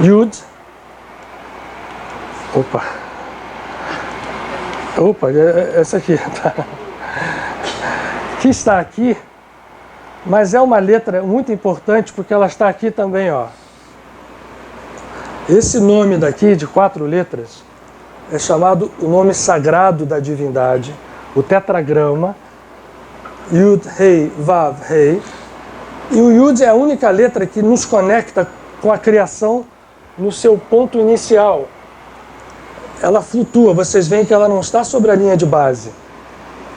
Yud. Opa, essa aqui, tá. Que está aqui, mas é uma letra muito importante porque ela está aqui também, ó. Esse nome daqui, de 4 letras, é chamado o nome sagrado da divindade, o tetragrama, Yud, Rei, Vav, Rei. E o Yud é a única letra que nos conecta com a criação no seu ponto inicial. Ela flutua, vocês veem que ela não está sobre a linha de base.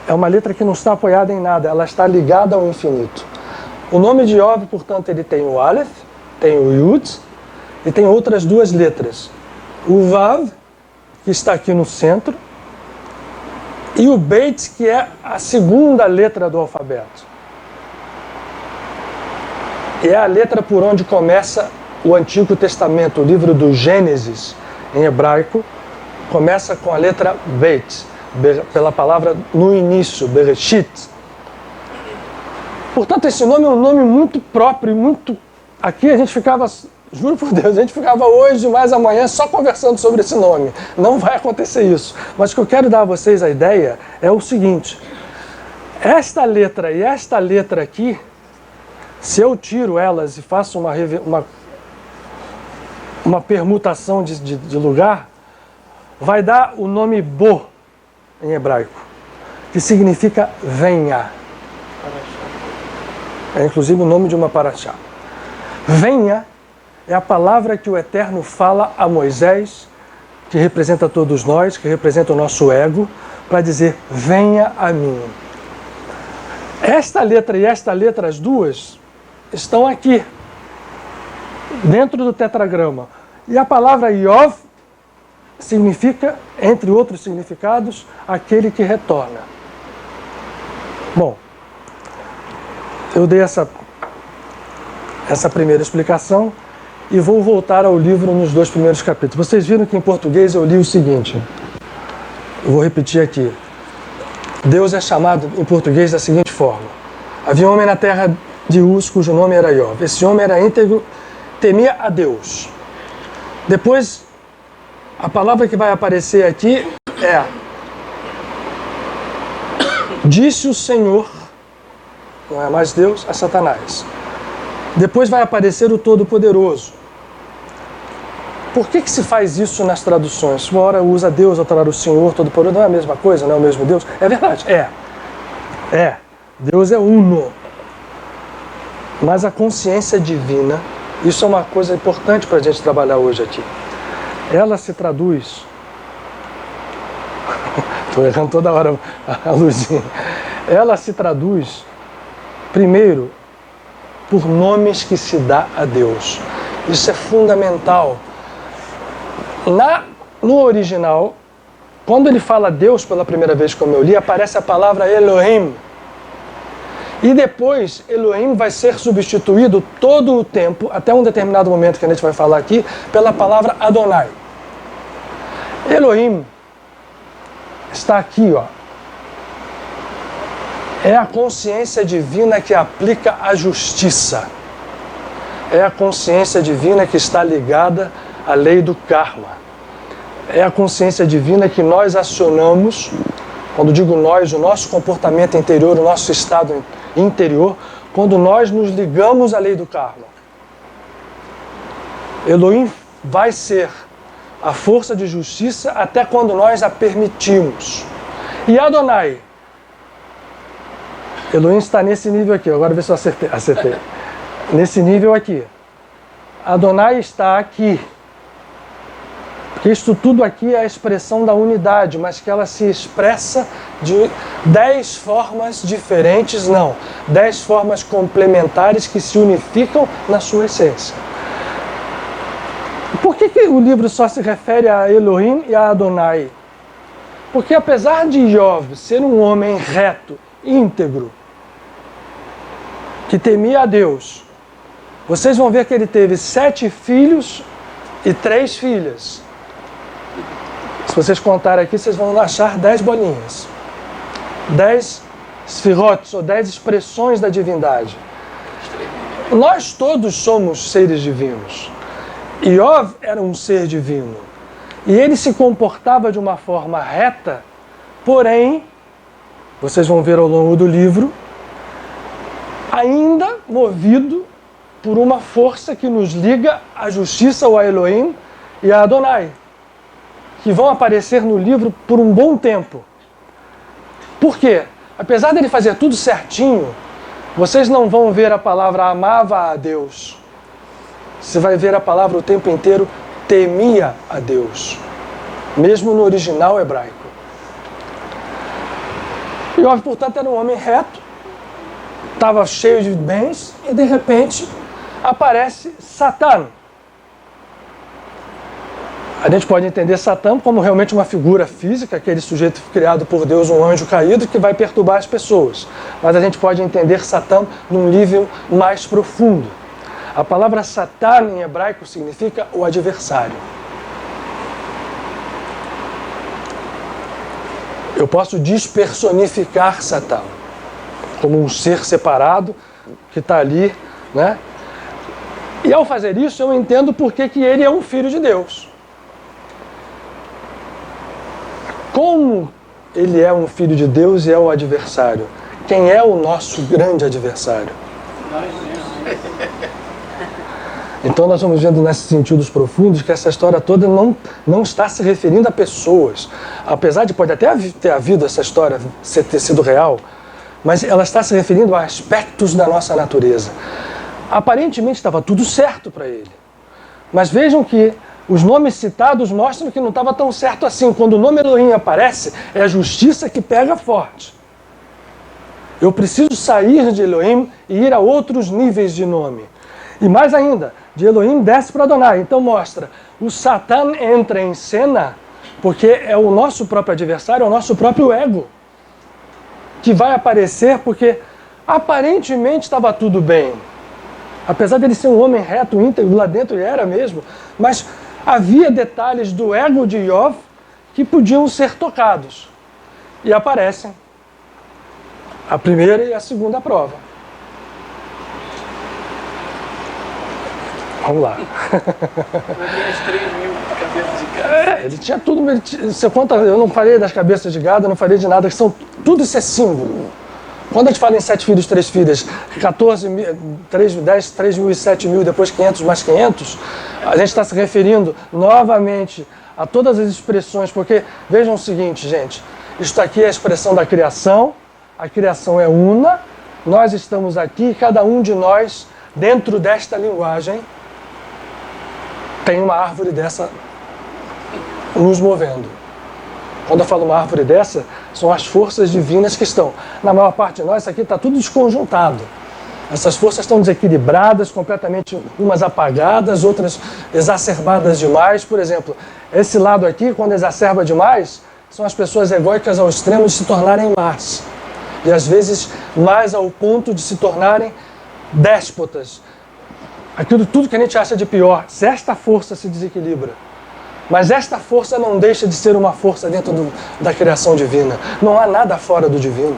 É uma letra que não está apoiada em nada, ela está ligada ao infinito. O nome de Iov, portanto, ele tem o Aleph, tem o Yud, e tem outras 2 letras. O Vav, que está aqui no centro, e o Beit, que é a segunda letra do alfabeto. E é a letra por onde começa o Antigo Testamento, o livro do Gênesis, em hebraico, começa com a letra Beit, pela palavra no início, Bereshit. Portanto, esse nome é um nome muito próprio, muito... Aqui a gente ficava, juro por Deus, a gente ficava hoje mais amanhã só conversando sobre esse nome. Não vai acontecer isso. Mas o que eu quero dar a vocês a ideia é o seguinte. Esta letra e esta letra aqui, se eu tiro elas e faço uma permutação de lugar, vai dar o nome Bo, em hebraico, que significa venha. É inclusive o nome de uma paraxá. Venha é a palavra que o Eterno fala a Moisés, que representa todos nós, que representa o nosso ego, para dizer, venha a mim. Esta letra e esta letra, as duas, estão aqui, dentro do tetragrama. E a palavra Yov significa, entre outros significados, aquele que retorna. Bom, eu dei essa primeira explicação e vou voltar ao livro nos 2 primeiros capítulos. Vocês viram que em português eu li o seguinte, eu vou repetir aqui. Deus é chamado em português da seguinte forma. Havia um homem na terra de Uz, cujo nome era Iov. Esse homem era íntegro, temia a Deus. Depois, a palavra que vai aparecer aqui é: disse o Senhor, não é mais Deus, a Satanás. Depois vai aparecer o Todo-Poderoso. Por que se faz isso nas traduções? Uma hora usa Deus, outra hora o Senhor, Todo-Poderoso, não é a mesma coisa, não é o mesmo Deus? É verdade, é. Deus é uno. Mas a consciência divina, isso é uma coisa importante para a gente trabalhar hoje aqui. Ela se traduz... Estou errando toda hora a luzinha. Ela se traduz, primeiro, por nomes que se dá a Deus. Isso é fundamental. No original, quando ele fala Deus pela primeira vez, como eu li, aparece a palavra Elohim. E depois, Elohim vai ser substituído todo o tempo, até um determinado momento que a gente vai falar aqui, pela palavra Adonai. Elohim está aqui, ó. É a consciência divina que aplica a justiça. É a consciência divina que está ligada à lei do karma. É a consciência divina que nós acionamos, quando digo nós, o nosso comportamento interior, o nosso estado interior, quando nós nos ligamos à lei do karma. Elohim vai ser a força de justiça até quando nós a permitimos. E Adonai? Elohim está nesse nível aqui, agora vê se eu acertei. Nesse nível aqui. Adonai está aqui. Porque isto tudo aqui é a expressão da unidade, mas que ela se expressa de 10 formas diferentes, não. 10 formas complementares que se unificam na sua essência. Por que o livro só se refere a Elohim e a Adonai? Porque apesar de Iov ser um homem reto, íntegro, que temia a Deus, vocês vão ver que ele teve 7 filhos e 3 filhas. Se vocês contarem aqui, vocês vão achar 10 bolinhas. 10 sfirotes, ou 10 expressões da divindade. Nós todos somos seres divinos. Iov era um ser divino. E ele se comportava de uma forma reta, porém, vocês vão ver ao longo do livro, ainda movido por uma força que nos liga à justiça, ou a Elohim e a Adonai, que vão aparecer no livro por um bom tempo. Por quê? Apesar dele fazer tudo certinho, vocês não vão ver a palavra amava a Deus. Você vai ver a palavra o tempo inteiro temia a Deus, mesmo no original hebraico. Iov, portanto, era um homem reto, estava cheio de bens, e de repente aparece Satã. A gente pode entender Satã como realmente uma figura física, aquele sujeito criado por Deus, um anjo caído, que vai perturbar as pessoas. Mas a gente pode entender Satã num nível mais profundo. A palavra Satã em hebraico significa o adversário. Eu posso despersonificar Satã como um ser separado que está ali, né? E ao fazer isso, eu entendo por que ele é um filho de Deus. Como ele é um filho de Deus e é o adversário? Quem é o nosso grande adversário? Então nós vamos vendo nesses sentidos profundos que essa história toda não está se referindo a pessoas. Apesar de pode até ter havido essa história ter sido real, mas ela está se referindo a aspectos da nossa natureza. Aparentemente estava tudo certo para ele. Mas vejam que os nomes citados mostram que não estava tão certo assim. Quando o nome Elohim aparece, é a justiça que pega forte. Eu preciso sair de Elohim e ir a outros níveis de nome. E mais ainda, de Elohim desce para Adonai. Então mostra, o Satã entra em cena porque é o nosso próprio adversário, é o nosso próprio ego, que vai aparecer porque aparentemente estava tudo bem. Apesar dele ser um homem reto, íntegro, lá dentro ele era mesmo, mas havia detalhes do ego de Iov que podiam ser tocados. E aparecem a primeira e a segunda prova. Vamos lá. Ele tinha tudo. Você conta, eu não falei das cabeças de gado, eu não falei de nada, que são, tudo isso é símbolo. Quando a gente fala em 7 filhos, 3 filhas, 14 mil, 10, 3 mil e 7 mil, depois 500 mais 500, a gente está se referindo novamente a todas as expressões, porque vejam o seguinte, gente, isto aqui é a expressão da criação, a criação é una, nós estamos aqui, cada um de nós, dentro desta linguagem, tem uma árvore dessa nos movendo. Quando eu falo uma árvore dessa, são as forças divinas que estão. Na maior parte de nós, isso aqui está tudo desconjuntado. Essas forças estão desequilibradas, completamente umas apagadas, outras exacerbadas demais. Por exemplo, esse lado aqui, quando exacerba demais, são as pessoas egóicas ao extremo de se tornarem más. E às vezes mais ao ponto de se tornarem déspotas. Aquilo tudo que a gente acha de pior, se esta força se desequilibra. Mas esta força não deixa de ser uma força dentro da criação divina. Não há nada fora do divino.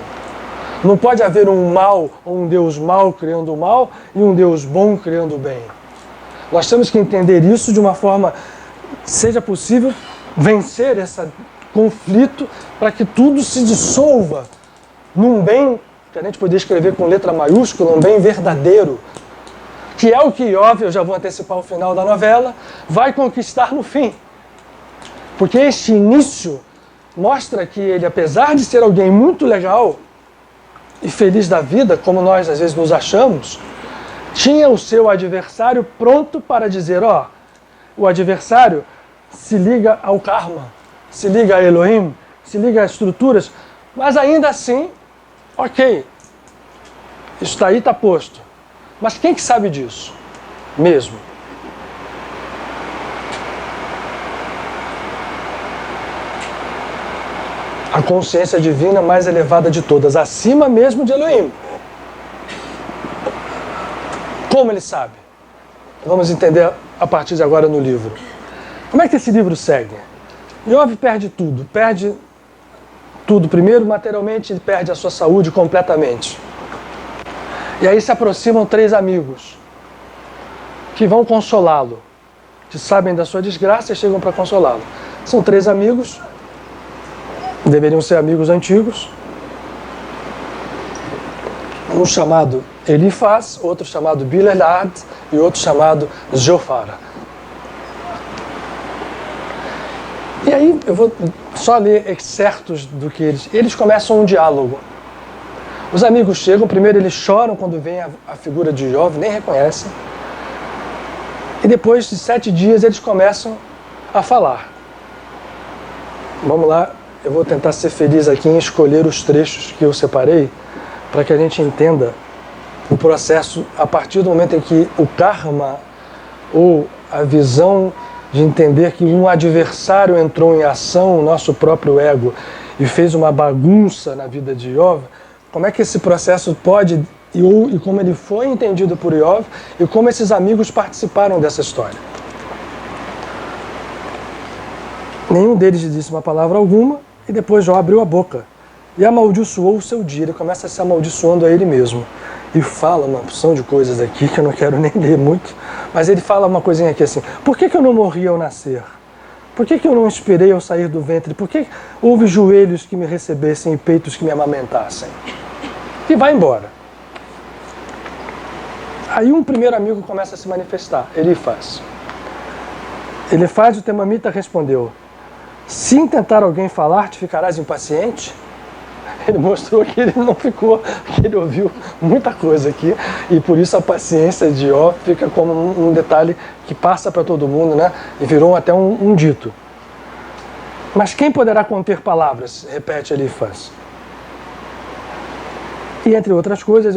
Não pode haver um mal, ou um Deus mau criando o mal, e um Deus bom criando o bem. Nós temos que entender isso de uma forma, seja possível, vencer esse conflito, para que tudo se dissolva num bem, que a gente poderia escrever com letra maiúscula, um bem verdadeiro, que é o que Iov, eu já vou antecipar o final da novela, vai conquistar no fim. Porque este início mostra que ele, apesar de ser alguém muito legal e feliz da vida, como nós às vezes nos achamos, tinha o seu adversário pronto para dizer, ó, o adversário se liga ao karma, se liga a Elohim, se liga às estruturas, mas ainda assim, ok, isso aí está posto. Mas quem que sabe disso mesmo? A consciência divina mais elevada de todas, acima mesmo de Elohim. Como ele sabe? Vamos entender a partir de agora no livro. Como é que esse livro segue? Iov perde tudo. Perde tudo. Primeiro, materialmente, ele perde a sua saúde completamente. E aí se aproximam 3 amigos que vão consolá-lo, que sabem da sua desgraça e chegam para consolá-lo. São 3 amigos, deveriam ser amigos antigos. Um chamado Elifaz, outro chamado Bilelad e outro chamado Zofar. E aí eu vou só ler excertos do que eles começam um diálogo. Os amigos chegam, primeiro eles choram quando veem a figura de Iov, nem reconhecem. E depois de 7 dias eles começam a falar. Vamos lá, eu vou tentar ser feliz aqui em escolher os trechos que eu separei para que a gente entenda o processo a partir do momento em que o karma ou a visão de entender que um adversário entrou em ação, o nosso próprio ego, e fez uma bagunça na vida de Iov. Como é que esse processo pode, e como ele foi entendido por Iov, e como esses amigos participaram dessa história. Nenhum deles disse uma palavra alguma, e depois Jó abriu a boca e amaldiçoou o seu dia. Ele começa se amaldiçoando a ele mesmo. E fala uma opção de coisas aqui que eu não quero nem ler muito, mas ele fala uma coisinha aqui assim: por que eu não morri ao nascer? Por que eu não esperei ao sair do ventre? Por que houve joelhos que me recebessem e peitos que me amamentassem? E vai embora. Aí um primeiro amigo começa a se manifestar, Elifaz. Elifaz, o temamita, respondeu: se intentar alguém falar, te ficarás impaciente? Ele mostrou que ele não ficou, que ele ouviu muita coisa aqui, e por isso a paciência de Jó fica como um detalhe que passa para todo mundo, né? E virou até um dito. Mas quem poderá conter palavras? Repete Elifaz. E entre outras coisas,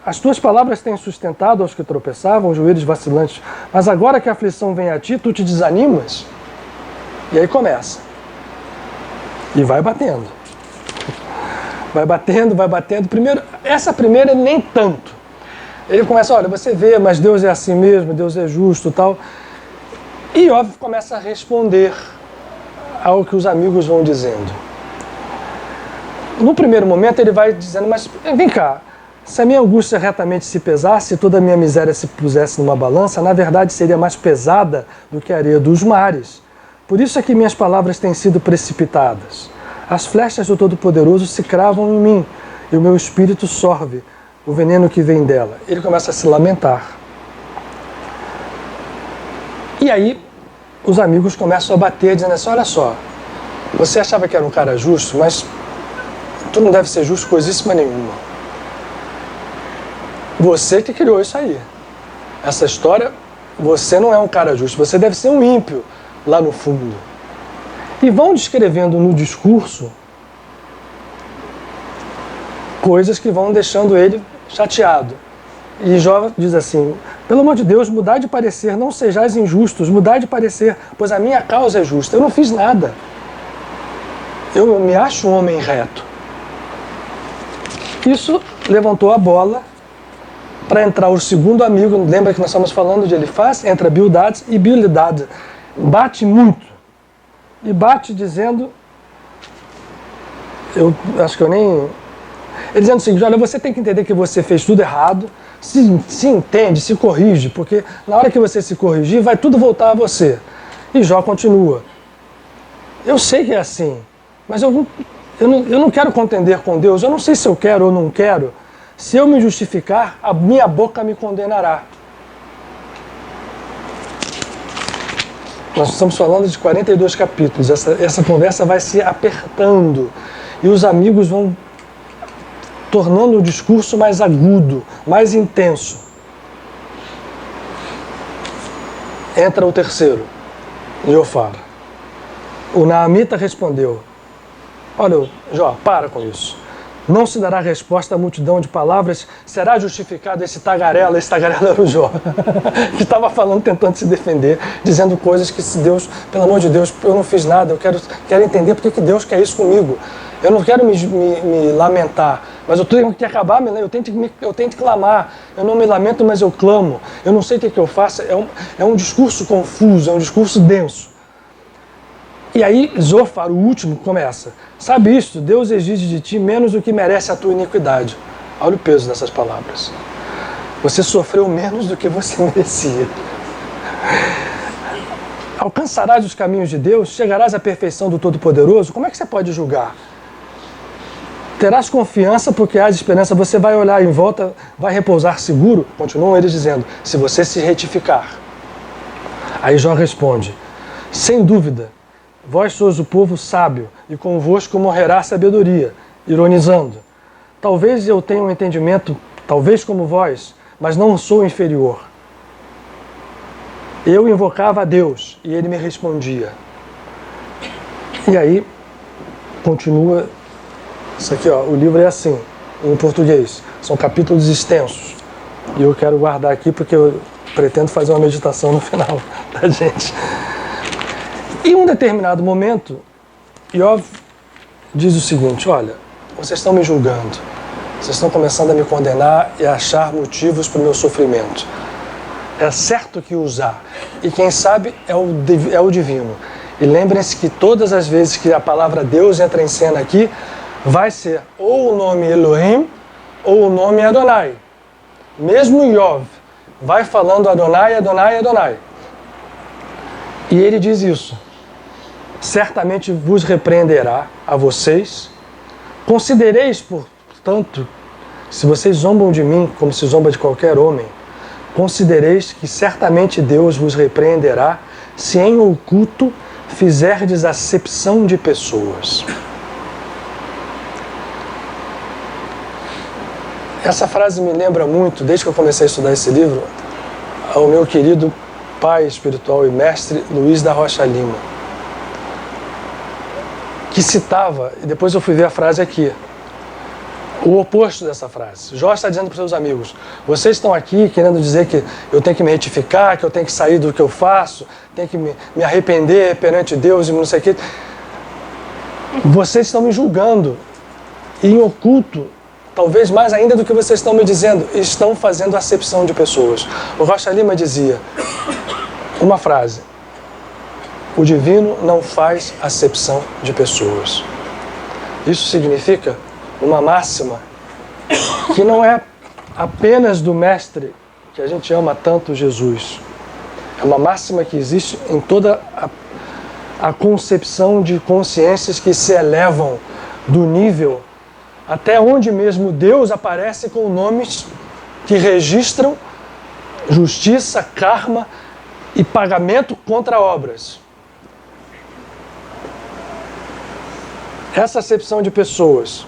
as tuas palavras têm sustentado aos que tropeçavam, os joelhos vacilantes, mas agora que a aflição vem a ti, tu te desanimas? E aí começa. E vai batendo. Vai batendo, vai batendo. Essa primeira nem tanto. Ele começa, olha, você vê, mas Deus é assim mesmo, Deus é justo e tal. E Jó começa a responder ao que os amigos vão dizendo. No primeiro momento ele vai dizendo, mas vem cá, se a minha angústia retamente se pesasse, toda a minha miséria se pusesse numa balança, na verdade seria mais pesada do que a areia dos mares. Por isso é que minhas palavras têm sido precipitadas. As flechas do Todo-Poderoso se cravam em mim, e o meu espírito sorve o veneno que vem dela. Ele começa a se lamentar. E aí, os amigos começam a bater, dizendo assim, olha só, você achava que era um cara justo, mas tu não deve ser justo coisíssima nenhuma. Você que criou isso aí. Essa história, você não é um cara justo, você deve ser um ímpio lá no fundo. E vão descrevendo no discurso coisas que vão deixando ele chateado. E Jó diz assim, pelo amor de Deus, mudai de parecer, não sejais injustos, mudai de parecer, pois a minha causa é justa. Eu não fiz nada. Eu me acho um homem reto. Isso levantou a bola para entrar o segundo amigo. Lembra que nós estamos falando de Elifaz? Entra Bildad e Bildad bate muito. E bate dizendo, eu acho que eu nem... Ele dizendo o seguinte, olha, você tem que entender que você fez tudo errado, se entende, se corrige, porque na hora que você se corrigir, vai tudo voltar a você. E Jó continua. Eu sei que é assim, mas eu não quero contender com Deus, eu não sei se eu quero ou não quero. Se eu me justificar, a minha boca me condenará. Nós estamos falando de 42 capítulos, essa conversa vai se apertando e os amigos vão tornando o discurso mais agudo, mais intenso. Entra o terceiro, Jofar. O Naamita respondeu, olha, Jó, para com isso. Não se dará resposta à multidão de palavras, será justificado esse tagarela era o Jó, que estava falando, tentando se defender, dizendo coisas que se Deus, pelo amor de Deus, eu não fiz nada, eu quero entender porque que Deus quer isso comigo. Eu não quero me lamentar, mas eu tenho que acabar, eu tenho que clamar. Eu não me lamento, mas eu clamo. Eu não sei o que eu faço, é um discurso confuso, é um discurso denso. E aí, Zofar, o último, começa. Sabe isto, Deus exige de ti menos do que merece a tua iniquidade. Olha o peso dessas palavras. Você sofreu menos do que você merecia. Alcançarás os caminhos de Deus, chegarás à perfeição do Todo-Poderoso. Como é que você pode julgar? Terás confiança porque há esperança. Você vai olhar em volta, vai repousar seguro. Continuam eles dizendo, se você se retificar. Aí Jó responde, sem dúvida, vós sois o povo sábio, e convosco morrerá a sabedoria, ironizando. Talvez eu tenha um entendimento, talvez como vós, mas não sou inferior. Eu invocava a Deus, e ele me respondia. E aí, continua, isso aqui, ó, o livro é assim, em português, são capítulos extensos. E eu quero guardar aqui porque eu pretendo fazer uma meditação no final da gente. Em um determinado momento, Jó diz o seguinte, olha, vocês estão me julgando, vocês estão começando a me condenar e a achar motivos para o meu sofrimento. É certo que usar, e quem sabe é o divino. E lembrem-se que todas as vezes que a palavra Deus entra em cena aqui, vai ser ou o nome Elohim ou o nome Adonai. Mesmo Iov vai falando Adonai, Adonai, Adonai. E ele diz isso. Certamente vos repreenderá a vocês. Considereis, portanto, se vocês zombam de mim como se zomba de qualquer homem, considereis que certamente Deus vos repreenderá se em oculto fizerdes acepção de pessoas. Essa frase me lembra muito, desde que eu comecei a estudar esse livro, ao meu querido pai espiritual e mestre Luiz da Rocha Lima, que citava, e depois eu fui ver a frase aqui, o oposto dessa frase. Jó está dizendo para os seus amigos: vocês estão aqui querendo dizer que eu tenho que me retificar, que eu tenho que sair do que eu faço, tenho que me arrepender perante Deus e não sei o quê. Vocês estão me julgando, e em oculto, talvez mais ainda do que vocês estão me dizendo, estão fazendo acepção de pessoas. O Rocha Lima dizia uma frase: o divino não faz acepção de pessoas. Isso significa uma máxima que não é apenas do mestre que a gente ama tanto, Jesus. É uma máxima que existe em toda a concepção de consciências que se elevam do nível até onde mesmo Deus aparece com nomes que registram justiça, karma e pagamento contra obras. Essa acepção de pessoas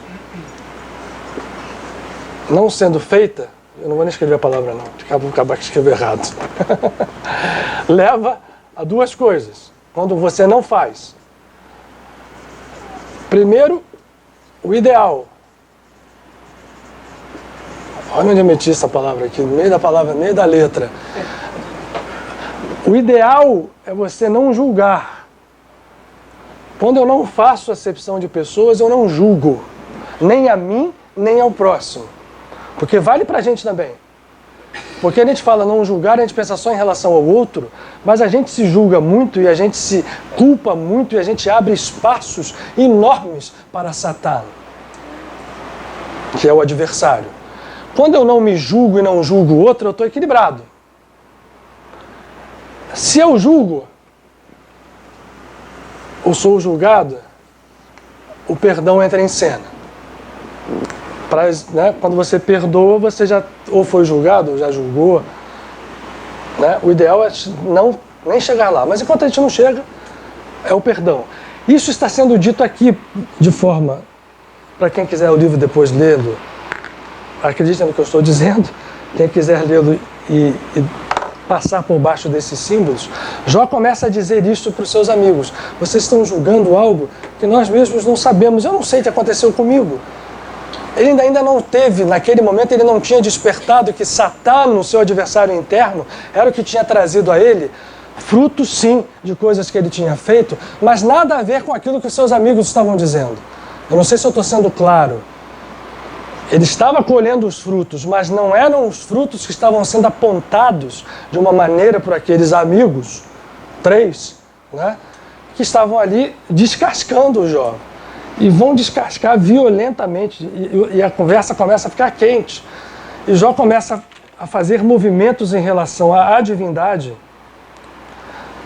não sendo feita, eu não vou nem escrever a palavra não, vou acabar que escrever errado, leva a duas coisas, quando você não faz. Primeiro, o ideal. Olha onde eu meti essa palavra aqui, no meio da palavra, no meio da letra. O ideal é você não julgar. Quando eu não faço acepção de pessoas, eu não julgo, nem a mim, nem ao próximo. Porque vale pra gente também. Porque a gente fala não julgar, a gente pensa só em relação ao outro, mas a gente se julga muito e a gente se culpa muito e a gente abre espaços enormes para Satã, que é o adversário. Quando eu não me julgo e não julgo o outro, eu estou equilibrado. Se eu julgo, ou sou julgado, o perdão entra em cena. Quando você perdoa, você já ou foi julgado, ou já julgou. Né? O ideal é não nem chegar lá. Mas enquanto a gente não chega, é o perdão. Isso está sendo dito aqui de forma, para quem quiser o livro depois lê-lo, acredite no que eu estou dizendo, quem quiser lê-lo e passar por baixo desses símbolos, Jó começa a dizer isso para os seus amigos. Vocês estão julgando algo que nós mesmos não sabemos. Eu não sei o que aconteceu comigo. Ele ainda não teve, naquele momento, ele não tinha despertado que Satã, no seu adversário interno, era o que tinha trazido a ele frutos, sim, de coisas que ele tinha feito, mas nada a ver com aquilo que os seus amigos estavam dizendo. Eu não sei se eu estou sendo claro. Ele estava colhendo os frutos, mas não eram os frutos que estavam sendo apontados de uma maneira por aqueles amigos, 3, né, que estavam ali descascando o Jó. E vão descascar violentamente, e a conversa começa a ficar quente. E Jó começa a fazer movimentos em relação à divindade.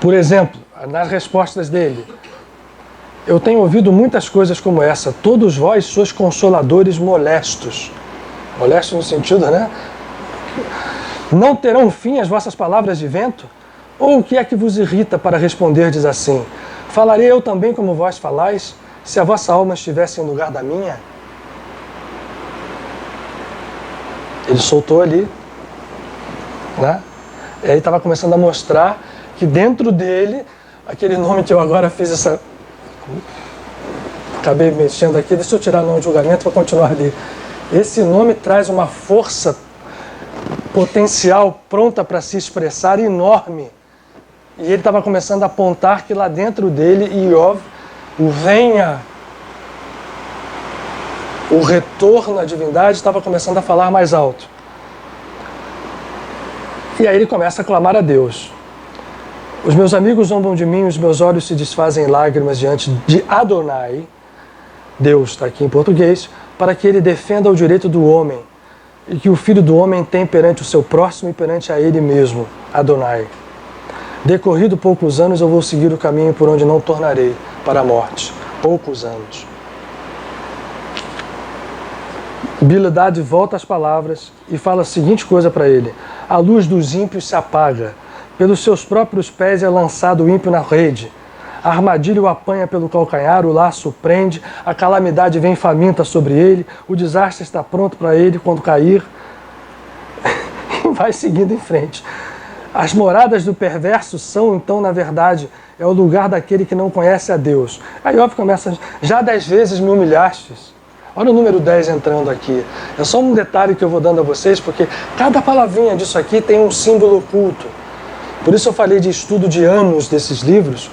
Por exemplo, nas respostas dele, eu tenho ouvido muitas coisas como essa: todos vós sois consoladores molestos. Molestos no sentido, né? Não terão fim as vossas palavras de vento? Ou o que é que vos irrita para responderdes assim? Falarei eu também como vós falais? Se a vossa alma estivesse em lugar da minha? Ele soltou ali, né? E aí estava começando a mostrar que dentro dele, aquele nome que eu agora fiz essa... Acabei mexendo aqui, deixa eu tirar o nome de julgamento para continuar ali. Esse nome traz uma força potencial pronta para se expressar enorme. E ele estava começando a apontar que lá dentro dele, Iov, venha, o retorno à divindade estava começando a falar mais alto. E aí ele começa a clamar a Deus. Os meus amigos zombam de mim, os meus olhos se desfazem em lágrimas diante de Adonai, Deus está aqui em português, para que ele defenda o direito do homem, e que o filho do homem tem perante o seu próximo e perante a ele mesmo, Adonai. Decorrido poucos anos, eu vou seguir o caminho por onde não tornarei para a morte. Poucos anos. Bildad volta às palavras e fala a seguinte coisa para ele: a luz dos ímpios se apaga, pelos seus próprios pés é lançado o ímpio na rede. A armadilha o apanha pelo calcanhar, o laço o prende, a calamidade vem faminta sobre ele, o desastre está pronto para ele quando cair. E vai seguindo em frente. As moradas do perverso são, então, na verdade, é o lugar daquele que não conhece a Deus. Aí Iov começa, já 10 vezes me humilhastes. Olha o número 10 entrando aqui. É só um detalhe que eu vou dando a vocês, porque cada palavrinha disso aqui tem um símbolo oculto. Por isso eu falei de estudo de anos desses livros,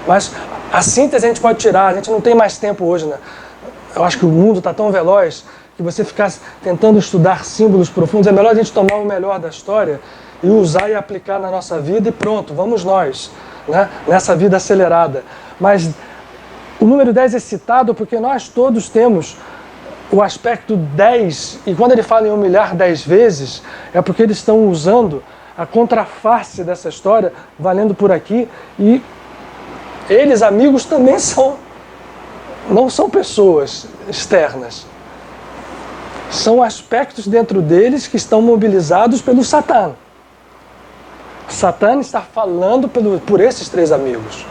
mas a síntese a gente pode tirar, a gente não tem mais tempo hoje, né? Eu acho que o mundo está tão veloz que você ficar tentando estudar símbolos profundos, é melhor a gente tomar o melhor da história e usar e aplicar na nossa vida e pronto, vamos nós, né? Nessa vida acelerada. Mas o número 10 é citado porque nós todos temos o aspecto 10, e quando ele fala em humilhar 10 vezes, é porque eles estão usando a contraface dessa história, valendo por aqui, e eles, amigos, também não são pessoas externas. São aspectos dentro deles que estão mobilizados pelo Satã. Satã está falando por esses 3 amigos.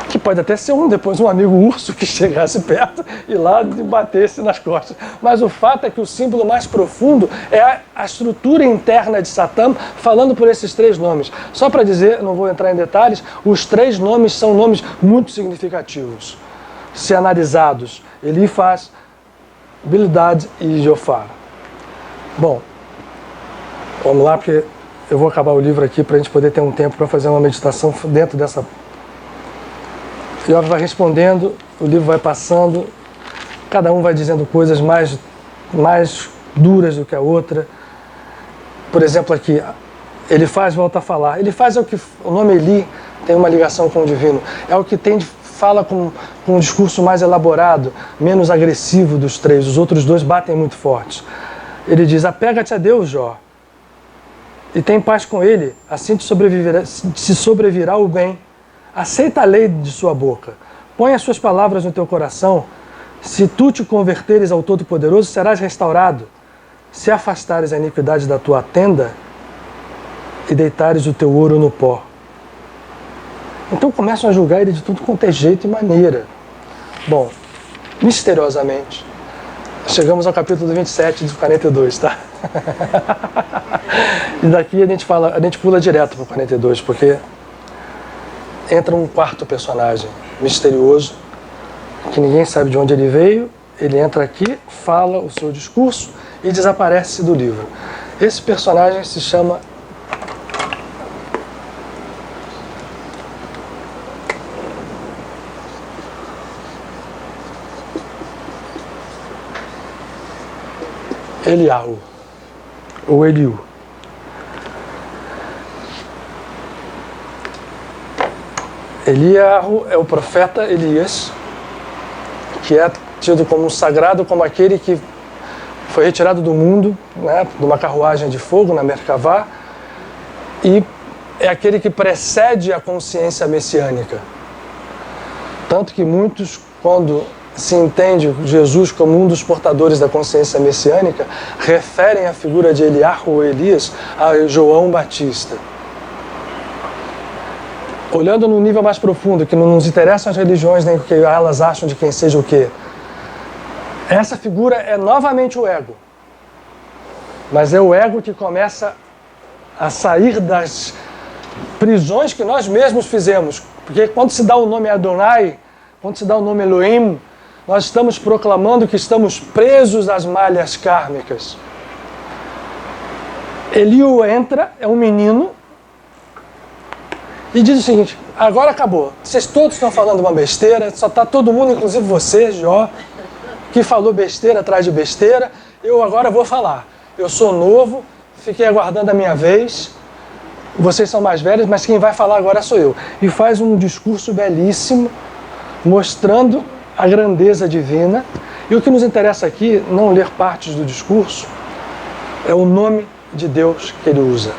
Que pode até ser depois um amigo urso que chegasse perto e lá batesse nas costas. Mas o fato é que o símbolo mais profundo é a estrutura interna de Satã falando por esses 3 nomes. Só para dizer, não vou entrar em detalhes, os 3 nomes são nomes muito significativos. Se analisados, Elifaz, Bildad e Jofar. Bom, vamos lá, porque eu vou acabar o livro aqui para a gente poder ter um tempo para fazer uma meditação dentro dessa. Iov vai respondendo, o livro vai passando, cada um vai dizendo coisas mais duras do que a outra. Por exemplo, aqui, Elifaz volta a falar. Elifaz é o nome Eli tem uma ligação com o divino. É o que fala com um discurso mais elaborado, menos agressivo dos 3. Os outros 2 batem muito forte. Ele diz, apega-te a Deus, Jó, e tem paz com Ele, assim te sobrevirá o bem. Aceita a lei de sua boca. Põe as suas palavras no teu coração. Se tu te converteres ao Todo-Poderoso, serás restaurado. Se afastares a iniquidade da tua tenda e deitares o teu ouro no pó. Então começam a julgar ele de tudo quanto é jeito e maneira. Bom, misteriosamente, chegamos ao capítulo 27 do 42, tá? E daqui a gente pula direto para o 42, porque entra um 4º personagem misterioso, que ninguém sabe de onde ele veio. Ele entra aqui, fala o seu discurso e desaparece do livro. Esse personagem se chama Eliahu, ou Eliú. Eliahu é o profeta Elias, que é tido como sagrado, como aquele que foi retirado do mundo, né, de uma carruagem de fogo na Merkavá, e é aquele que precede a consciência messiânica. Tanto que muitos, quando se entende Jesus como um dos portadores da consciência messiânica, referem a figura de Eliahu ou Elias a João Batista. Olhando no nível mais profundo, que não nos interessam as religiões nem o que elas acham de quem seja o quê, essa figura é novamente o ego. Mas é o ego que começa a sair das prisões que nós mesmos fizemos. Porque quando se dá o nome Adonai, quando se dá o nome Elohim, nós estamos proclamando que estamos presos às malhas kármicas. Eliú entra, é um menino, e diz o seguinte: agora acabou, vocês todos estão falando uma besteira, só está todo mundo, inclusive você, Jó, que falou besteira atrás de besteira, eu agora vou falar. Eu sou novo, fiquei aguardando a minha vez, vocês são mais velhos, mas quem vai falar agora sou eu. E faz um discurso belíssimo, mostrando a grandeza divina. E o que nos interessa aqui, não ler partes do discurso, é o nome de Deus que ele usa.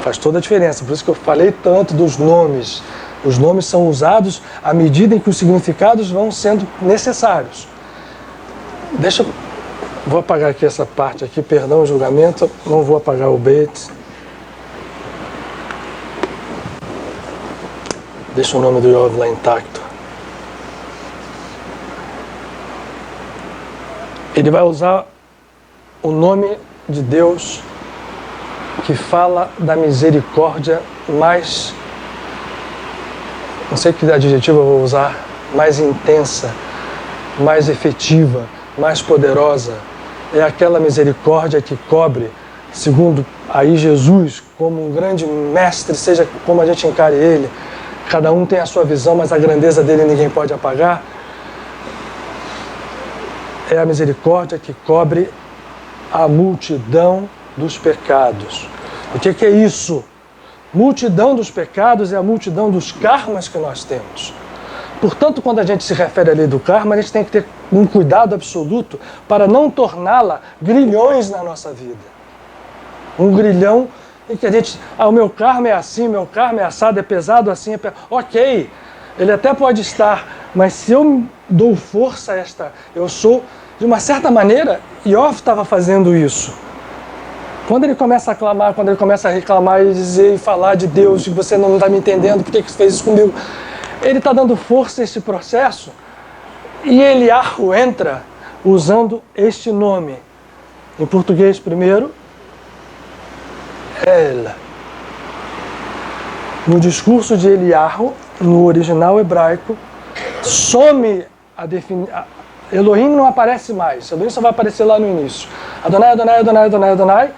Faz toda a diferença, por isso que eu falei tanto dos nomes. Os nomes são usados à medida em que os significados vão sendo necessários. Vou apagar aqui essa parte aqui, perdão o julgamento, não vou apagar o beit. Deixa o nome do Yov lá intacto. Ele vai usar o nome de Deus que fala da misericórdia mais, não sei que adjetivo eu vou usar, mais intensa, mais efetiva, mais poderosa. É aquela misericórdia que cobre, segundo aí Jesus, como um grande mestre, seja como a gente encare ele, cada um tem a sua visão, mas a grandeza dele ninguém pode apagar. É a misericórdia que cobre a multidão dos pecados. O que é isso? Multidão dos pecados é a multidão dos karmas que nós temos. Portanto, quando a gente se refere à lei do karma, a gente tem que ter um cuidado absoluto para não torná-la grilhões na nossa vida. Um grilhão em que a gente, o meu karma é assim, meu karma é assado, é pesado assim, ok, ele até pode estar, mas se eu dou força a esta, eu sou, de uma certa maneira, Iov estava fazendo isso. Quando ele começa a clamar, quando ele começa a reclamar e dizer e falar de Deus, que você não está me entendendo, por que você fez isso comigo? Ele está dando força a esse processo e Eliarro entra usando este nome. Em português, primeiro, ela. No discurso de Eliarro, no original hebraico, some a definição. Elohim não aparece mais, Elohim só vai aparecer lá no início. Adonai, Adonai, Adonai, Adonai, Adonai.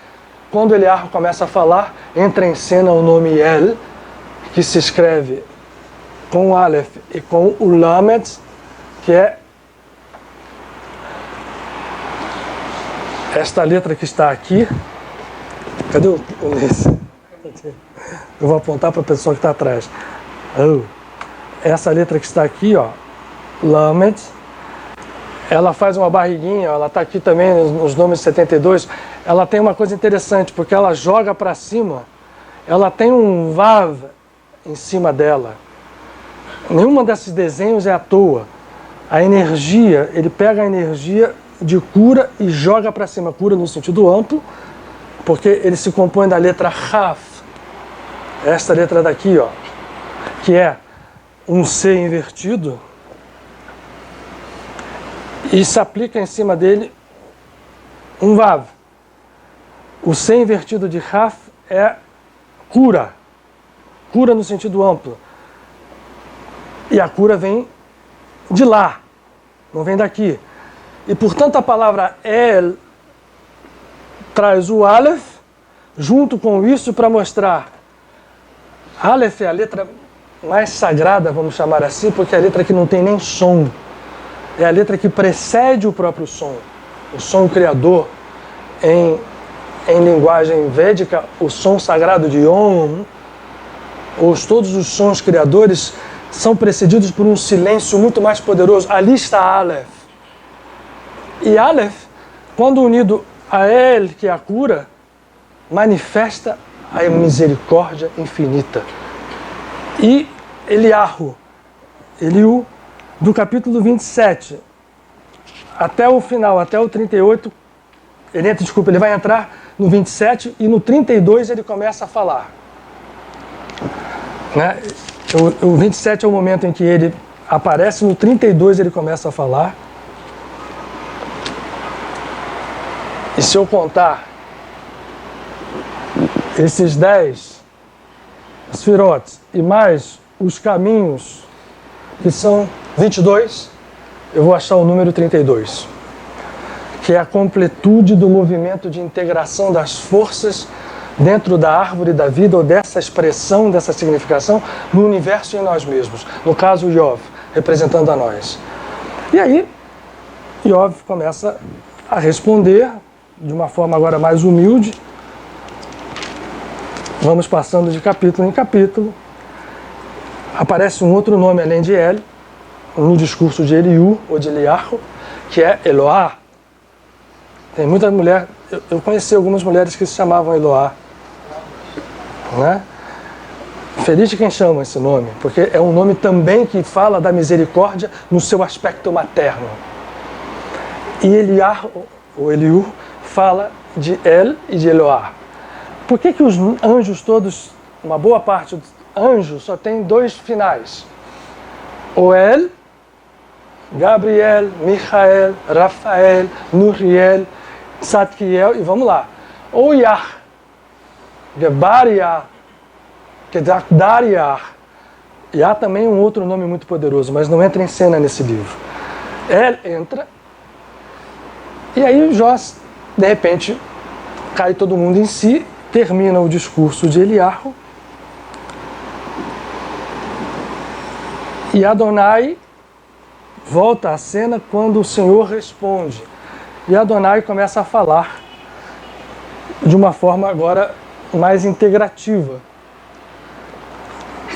Quando Eliarro começa a falar, entra em cena o nome El, que se escreve com o Aleph e com o Lamed, que é esta letra que está aqui. Cadê o Nesse? Eu vou apontar para a pessoa que está atrás. Essa letra que está aqui, ó, Lamed, ela faz uma barriguinha, ela está aqui também nos nomes 72, ela tem uma coisa interessante, porque ela joga para cima, ela tem um Vav em cima dela. Nenhuma desses desenhos é à toa. A energia, ele pega a energia de cura e joga para cima, cura no sentido amplo, porque ele se compõe da letra Raf, esta letra daqui, ó, que é um C invertido, e se aplica em cima dele um Vav. O C invertido de Raf é cura, cura no sentido amplo. E a cura vem de lá, não vem daqui. E portanto a palavra El traz o Aleph junto com isso para mostrar. Aleph é a letra mais sagrada, vamos chamar assim, porque é a letra que não tem nem som. É a letra que precede o próprio som. O som criador, em linguagem védica, o som sagrado de Om, todos os sons criadores são precedidos por um silêncio muito mais poderoso. Ali está Aleph. E Aleph, quando unido a El, que é a cura, manifesta a misericórdia infinita. E Eliarro, do capítulo 27 até o final, até o 38, ele vai entrar no 27 e no 32 ele começa a falar. Né? O 27 é o momento em que ele aparece, no 32 ele começa a falar. E se eu contar esses 10 Sfirotes e mais os caminhos, que são 22, eu vou achar o número 32, que é a completude do movimento de integração das forças dentro da árvore da vida, ou dessa expressão, dessa significação, no universo e em nós mesmos. No caso, Iov, representando a nós. E aí, Iov começa a responder de uma forma agora mais humilde. Vamos passando de capítulo em capítulo. Aparece um outro nome além de El, no discurso de Eliú, ou de Eliarro, que é Eloá. Tem muita mulher, eu conheci algumas mulheres que se chamavam Eloá. Né? Feliz de quem chama esse nome, porque é um nome também que fala da misericórdia no seu aspecto materno. E Eliarro, ou Eliú, fala de El e de Eloá. Por que os anjos todos, uma boa parte, anjo só tem 2 finais. Oel, Gabriel, Michael, Rafael, Nuriel, Tzadkiel, e vamos lá. Ou Yah, Gebar Yah, Kedar Yah. Yah também é um outro nome muito poderoso, mas não entra em cena nesse livro. El entra, e aí Jó, de repente, cai todo mundo em si, termina o discurso de Eliarro, e Adonai volta à cena quando o Senhor responde. E Adonai começa a falar de uma forma agora mais integrativa.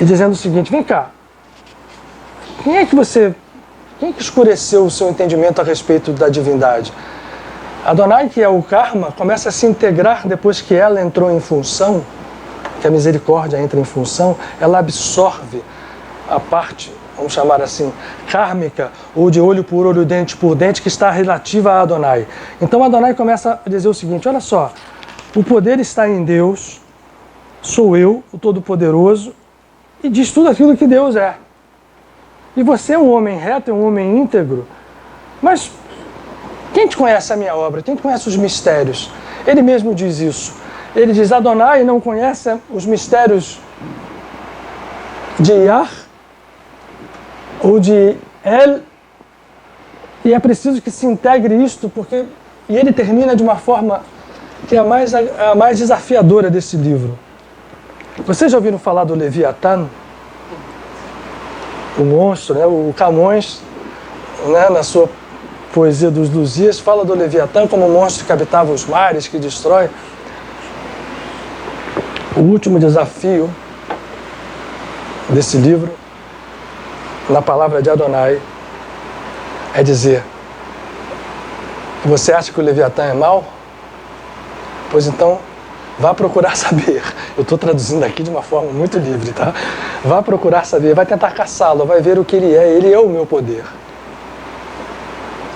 E dizendo o seguinte, vem cá, quem é que escureceu o seu entendimento a respeito da divindade? Adonai, que é o karma, começa a se integrar depois que ela entrou em função, que a misericórdia entra em função, ela absorve a parte, vamos chamar assim, kármica, ou de olho por olho, dente por dente, que está relativa a Adonai. Então Adonai começa a dizer o seguinte, olha só, o poder está em Deus, sou eu, o Todo-Poderoso, e diz tudo aquilo que Deus é. E você é um homem reto, é um homem íntegro, mas quem te conhece a minha obra? Quem te conhece os mistérios? Ele mesmo diz isso. Ele diz, Adonai não conhece os mistérios de Yah ou de El, e é preciso que se integre isto, porque... E ele termina de uma forma que é a mais desafiadora desse livro. Vocês já ouviram falar do Leviatã? O monstro, né? O Camões, né? Na sua poesia dos Lusíadas, fala do Leviatã como um monstro que habitava os mares, que destrói. O último desafio desse livro, na palavra de Adonai, é dizer, você acha que o Leviatã é mau? Pois então, vá procurar saber. Eu estou traduzindo aqui de uma forma muito livre, tá? Vá procurar saber, vai tentar caçá-lo, vai ver o que ele é o meu poder.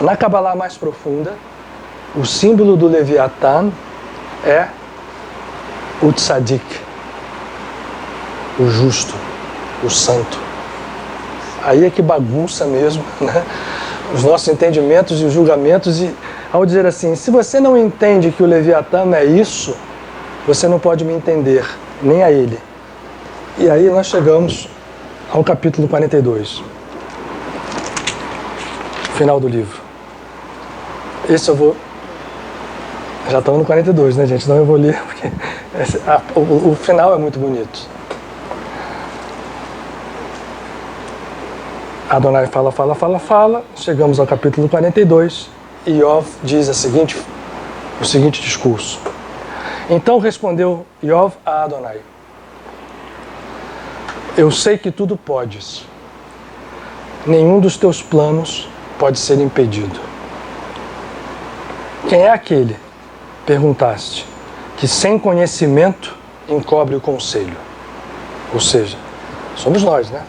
Na Kabbalah mais profunda, o símbolo do Leviatã é o Tzadik, o justo, o santo. Aí é que bagunça mesmo, né? Os nossos entendimentos e os julgamentos, e ao dizer assim, se você não entende que o Leviatã é isso, você não pode me entender, nem a ele. E aí nós chegamos ao capítulo 42, final do livro. Esse eu vou... Já estamos no 42, né, gente? Então eu vou ler, porque o final é muito bonito. Adonai fala. Chegamos ao capítulo 42 e Iov diz o seguinte discurso. Então respondeu Iov a Adonai: eu sei que tudo podes. Nenhum dos teus planos pode ser impedido. Quem é aquele, perguntaste, que sem conhecimento encobre o conselho? Ou seja, somos nós, né?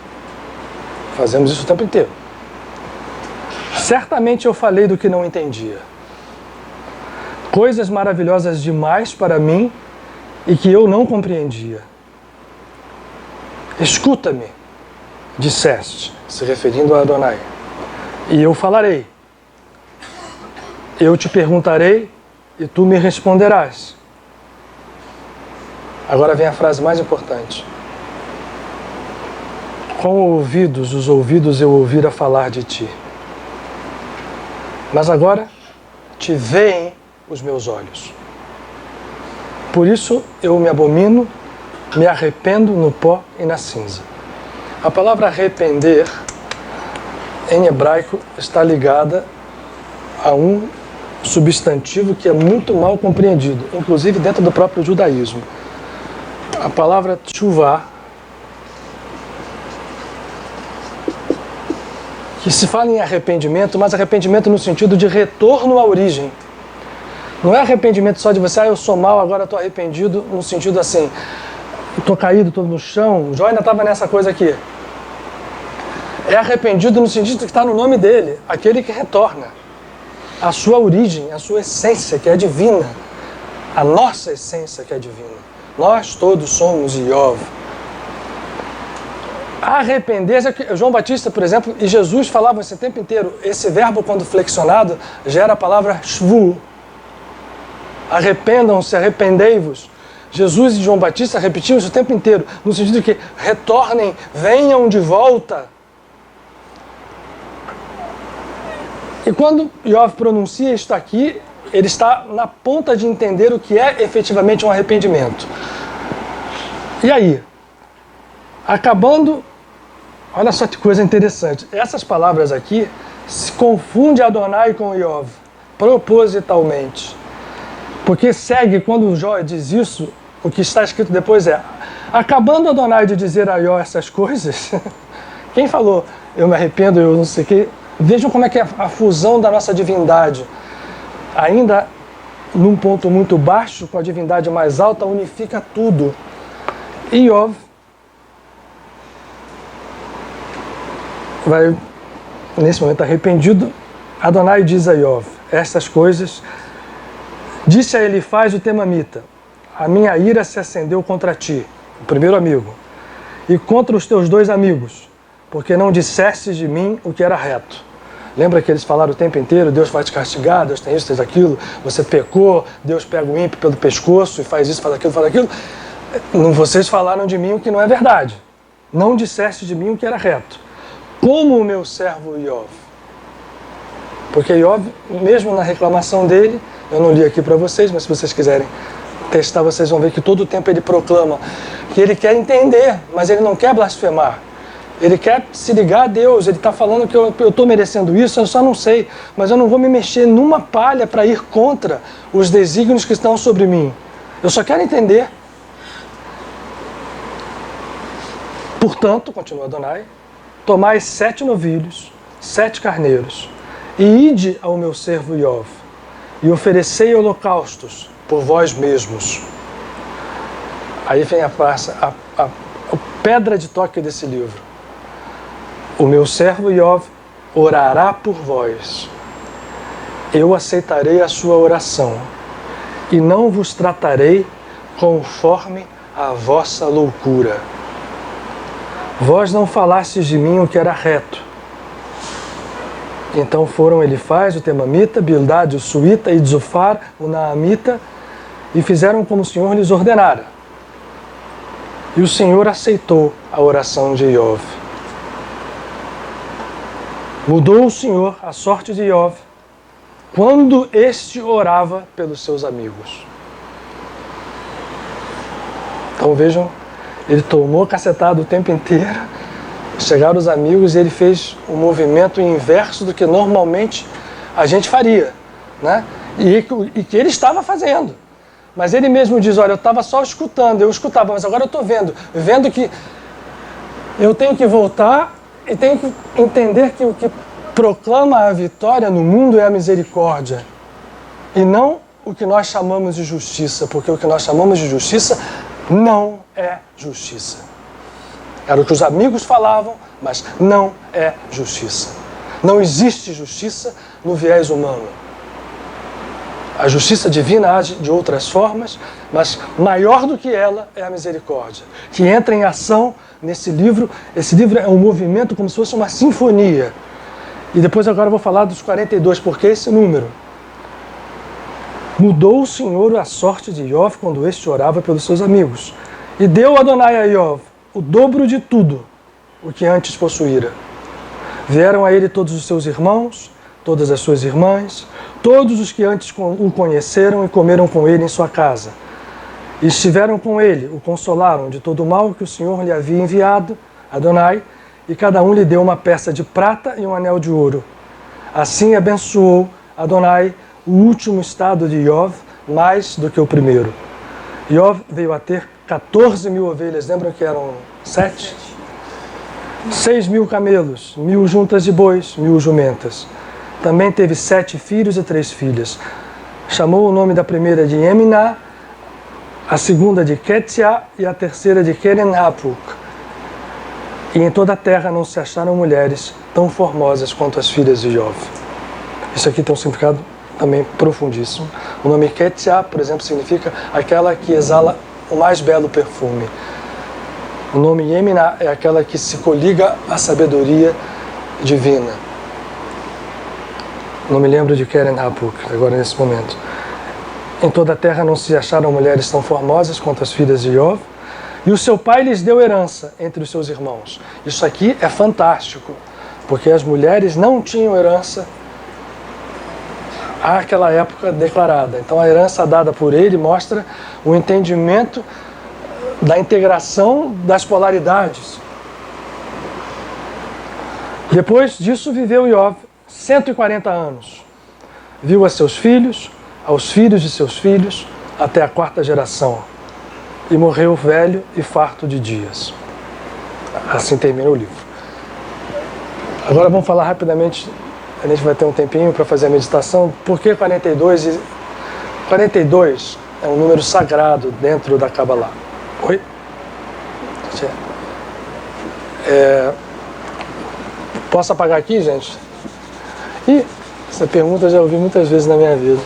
Fazemos isso o tempo inteiro. Certamente eu falei do que não entendia. Coisas maravilhosas demais para mim e que eu não compreendia. Escuta-me, disseste, se referindo a Adonai, e eu falarei. Eu te perguntarei e tu me responderás. Agora vem a frase mais importante. Com os ouvidos eu ouvira falar de ti. Mas agora te veem os meus olhos. Por isso eu me abomino, me arrependo no pó e na cinza. A palavra arrepender, em hebraico, está ligada a um substantivo que é muito mal compreendido, inclusive dentro do próprio judaísmo. A palavra tshuvá, que se fala em arrependimento, mas arrependimento no sentido de retorno à origem. Não é arrependimento só de você, eu sou mal, agora estou arrependido, no sentido assim, estou caído, estou no chão. O Jó ainda estava nessa coisa aqui. É arrependido no sentido que está no nome dele, aquele que retorna à sua origem, à sua essência, que é divina, a nossa essência, que é divina. Nós todos somos Iov. Arrepender-se, João Batista, por exemplo, e Jesus falavam esse tempo inteiro, esse verbo quando flexionado gera a palavra shvu. Arrependam-se, arrependei-vos. Jesus e João Batista repetiam isso o tempo inteiro, no sentido de que retornem, venham de volta. E quando Iov pronuncia isto aqui, ele está na ponta de entender o que é efetivamente um arrependimento. E aí? Acabando, olha só que coisa interessante. Essas palavras aqui se confunde Adonai com Iov, propositalmente. Porque segue, quando Jó diz isso, o que está escrito depois é: acabando Adonai de dizer a Iov essas coisas, quem falou, eu me arrependo, eu não sei o quê, vejam como é que é a fusão da nossa divindade. Ainda num ponto muito baixo, com a divindade mais alta, unifica tudo. Iov vai, nesse momento arrependido, Adonai diz a Iov estas coisas. Disse a Elifaz o Temamita: a minha ira se acendeu contra ti, o primeiro amigo, e contra os teus dois amigos, porque não dissestes de mim o que era reto. Lembra que eles falaram o tempo inteiro, Deus vai te castigar, Deus tem isso, tem aquilo, você pecou, Deus pega o ímpio pelo pescoço e faz isso, faz aquilo, faz aquilo. Vocês falaram de mim o que não é verdade. Não disseste de mim o que era reto. Como o meu servo Iov. Porque Iov, mesmo na reclamação dele, eu não li aqui para vocês, mas se vocês quiserem testar, vocês vão ver que todo o tempo ele proclama que ele quer entender, mas ele não quer blasfemar. Ele quer se ligar a Deus, ele está falando que eu estou merecendo isso, eu só não sei, mas eu não vou me mexer numa palha para ir contra os desígnios que estão sobre mim. Eu só quero entender. Portanto, continua Adonai, tomai 7 novilhos, 7 carneiros, e ide ao meu servo Iov, e oferecei holocaustos por vós mesmos. Aí vem a pedra de toque desse livro. O meu servo Iov orará por vós. Eu aceitarei a sua oração, e não vos tratarei conforme a vossa loucura. Vós não falastes de mim o que era reto. Então foram Elifaz, o Temamita, Bildade, o Suíta, e Zofar, o Naamita, e fizeram como o Senhor lhes ordenara. E o Senhor aceitou a oração de Iov. Mudou o Senhor a sorte de Iov quando este orava pelos seus amigos. Então vejam, ele tomou cacetada o tempo inteiro, chegaram os amigos e ele fez um movimento inverso do que normalmente a gente faria, né? E que ele estava fazendo. Mas ele mesmo diz, olha, eu estava só escutando, eu escutava, mas agora eu estou vendo que eu tenho que voltar e tenho que entender que o que proclama a vitória no mundo é a misericórdia, e não o que nós chamamos de justiça, porque o que nós chamamos de justiça não é justiça. Era o que os amigos falavam, mas não é justiça. Não existe justiça no viés humano. A justiça divina age de outras formas, mas maior do que ela é a misericórdia, que entra em ação nesse livro. Esse livro é um movimento como se fosse uma sinfonia. E depois agora eu vou falar dos 42, porque esse número. Mudou o Senhor a sorte de Iov quando este orava pelos seus amigos. E deu Adonai a Iov o dobro de tudo o que antes possuíra. Vieram a ele todos os seus irmãos, todas as suas irmãs, todos os que antes o conheceram e comeram com ele em sua casa. E estiveram com ele, o consolaram de todo o mal que o Senhor lhe havia enviado, Adonai, e cada um lhe deu uma peça de prata e um anel de ouro. Assim abençoou Adonai o último estado de Iov mais do que o primeiro. Iov veio a ter 14 mil ovelhas, lembram que eram 7? 6 mil camelos, 1.000 juntas de bois, 1.000 jumentas. Também teve 7 filhos e 3 filhas. Chamou o nome da primeira de Eminá, a segunda de Ketia e a terceira de Keren-Hapuk. E em toda a terra não se acharam mulheres tão formosas quanto as filhas de Iov. Isso aqui tem um significado também profundíssimo. O nome Ketia, por exemplo, significa aquela que exala o mais belo perfume. O nome Yemina é aquela que se coliga à sabedoria divina. Não me lembro de Keren Hapuk, agora nesse momento. Em toda a terra não se acharam mulheres tão formosas quanto as filhas de Iov, e o seu pai lhes deu herança entre os seus irmãos. Isso aqui é fantástico, porque as mulheres não tinham herança àquela época declarada. Então a herança dada por ele mostra o entendimento da integração das polaridades. Depois disso viveu Iov 140 anos. Viu a seus filhos, aos filhos de seus filhos, até a 4ª geração. E morreu velho e farto de dias. Assim termina o livro. Agora vamos falar rapidamente, a gente vai ter um tempinho para fazer a meditação. Por que 42? 42 é um número sagrado dentro da Kabbalah. Oi? Posso apagar aqui, gente? Ih, essa pergunta eu já ouvi muitas vezes na minha vida.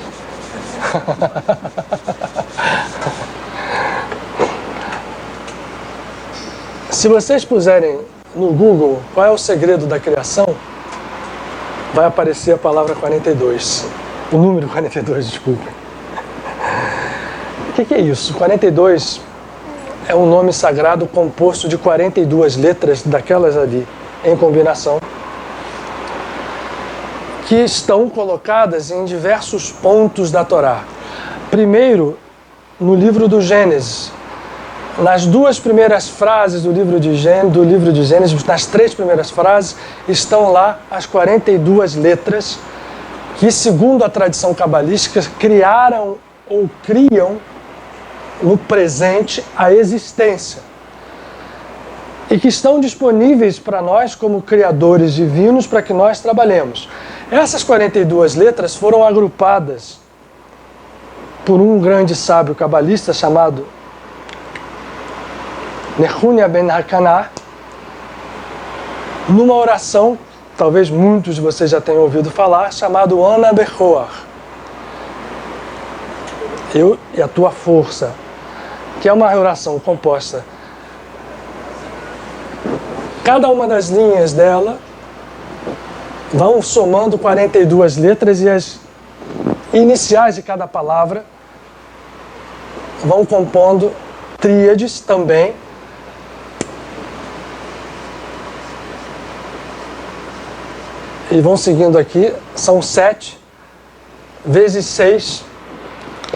Se vocês puserem no Google qual é o segredo da criação, vai aparecer a palavra 42. O número 42, desculpa. O que é isso? 42 é um nome sagrado composto de 42 letras daquelas ali, em combinação, que estão colocadas em diversos pontos da Torá. Primeiro, no livro do Gênesis. Nas 2 primeiras frases do livro de Gênesis, nas 3 primeiras frases, estão lá as 42 letras que, segundo a tradição cabalística, criaram ou criam no presente a existência. E que estão disponíveis para nós como criadores divinos para que nós trabalhemos. Essas 42 letras foram agrupadas por um grande sábio cabalista chamado Nehunia ben Hakanah, numa oração, talvez muitos de vocês já tenham ouvido falar, chamado Ana Bechoar. Eu e a tua força, que é uma oração composta. Cada uma das linhas dela vão somando 42 letras e as iniciais de cada palavra vão compondo tríades também. E vão seguindo aqui, são 7 vezes 6,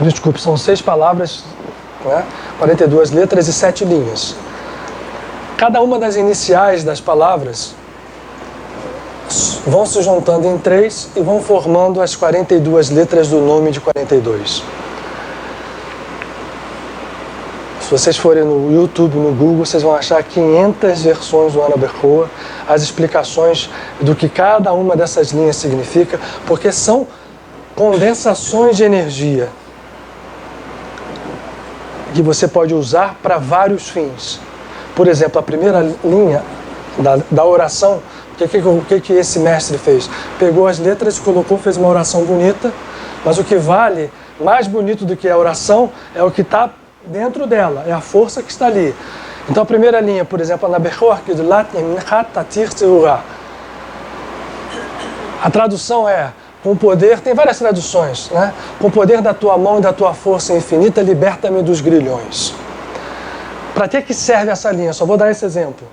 desculpe, são 6 palavras, né? 42 letras e 7 linhas. Cada uma das iniciais das palavras vão se juntando em 3 e vão formando as 42 letras do nome de 42. Se vocês forem no YouTube, no Google, vocês vão achar 500 versões do Ana Bechoar, as explicações do que cada uma dessas linhas significa, porque são condensações de energia que você pode usar para vários fins. Por exemplo, a primeira linha da oração, o que esse mestre fez? Pegou as letras, colocou, fez uma oração bonita, mas o que vale, mais bonito do que a oração, é o que está dentro dela, é a força que está ali. Então a primeira linha, por exemplo, na Bechoar, que do latim, a tradução é, com o poder, tem várias traduções, né? Com o poder da tua mão e da tua força infinita, liberta-me dos grilhões. Para que serve essa linha? Só vou dar esse exemplo.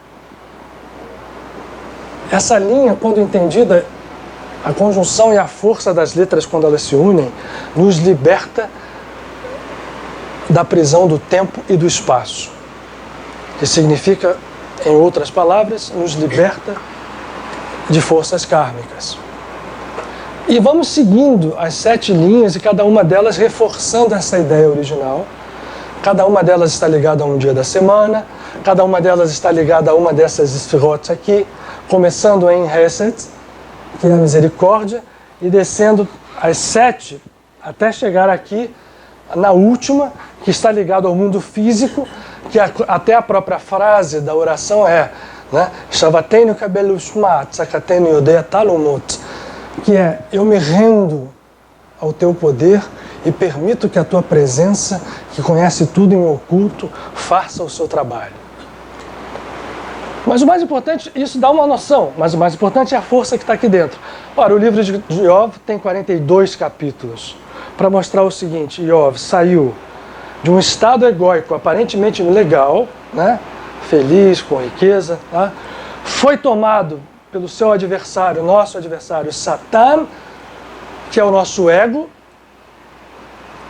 Essa linha, quando entendida, a conjunção e a força das letras, quando elas se unem, nos liberta da prisão do tempo e do espaço. Que significa, em outras palavras, nos liberta de forças kármicas. E vamos seguindo as 7 linhas e cada uma delas reforçando essa ideia original. Cada uma delas está ligada a um dia da semana, cada uma delas está ligada a uma dessas esfirot aqui, começando em Hesed, que é a misericórdia, e descendo as 7 até chegar aqui na última, que está ligado ao mundo físico, que até a própria frase da oração é, né, Shavatenu kabelushmat, sakatenu yodea talumot, que é, eu me rendo ao teu poder e permito que a tua presença, que conhece tudo em oculto, faça o seu trabalho. Mas o mais importante, isso dá uma noção, mas o mais importante é a força que está aqui dentro. Ora, o livro de Iov tem 42 capítulos, para mostrar o seguinte: Iov saiu de um estado egóico, aparentemente legal, né? Feliz, com riqueza, tá? Foi tomado pelo seu adversário, nosso adversário, Satã, que é o nosso ego,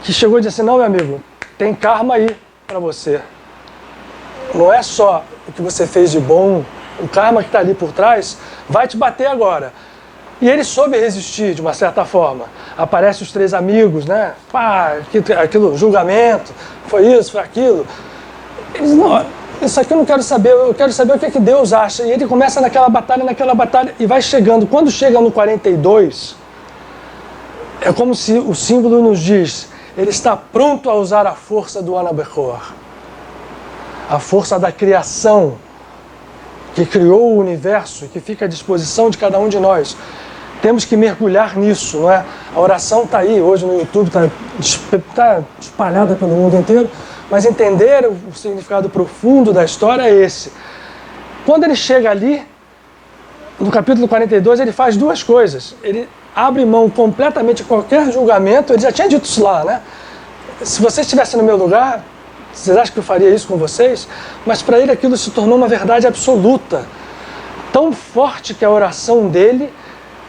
que chegou e disse assim: não, meu amigo, tem karma aí para você. Não é só o que você fez de bom, o karma que está ali por trás vai te bater agora. E ele soube resistir de uma certa forma. Aparecem os 3 amigos, né? Pá, aquilo, julgamento, foi isso, foi aquilo. Eles, não, isso aqui eu não quero saber, eu quero saber o que é que Deus acha. E ele começa naquela batalha, e vai chegando. Quando chega no 42, é como se o símbolo nos diz, ele está pronto a usar a força do Anabechor. A força da criação, que criou o universo e que fica à disposição de cada um de nós. Temos que mergulhar nisso, não é? A oração está aí, hoje no YouTube, está espalhada pelo mundo inteiro, mas entender o significado profundo da história é esse. Quando ele chega ali, no capítulo 42, ele faz 2 coisas. Ele abre mão completamente de qualquer julgamento, ele já tinha dito isso lá, né? Se você estivesse no meu lugar, vocês acham que eu faria isso com vocês? Mas para ele aquilo se tornou uma verdade absoluta. Tão forte que a oração dele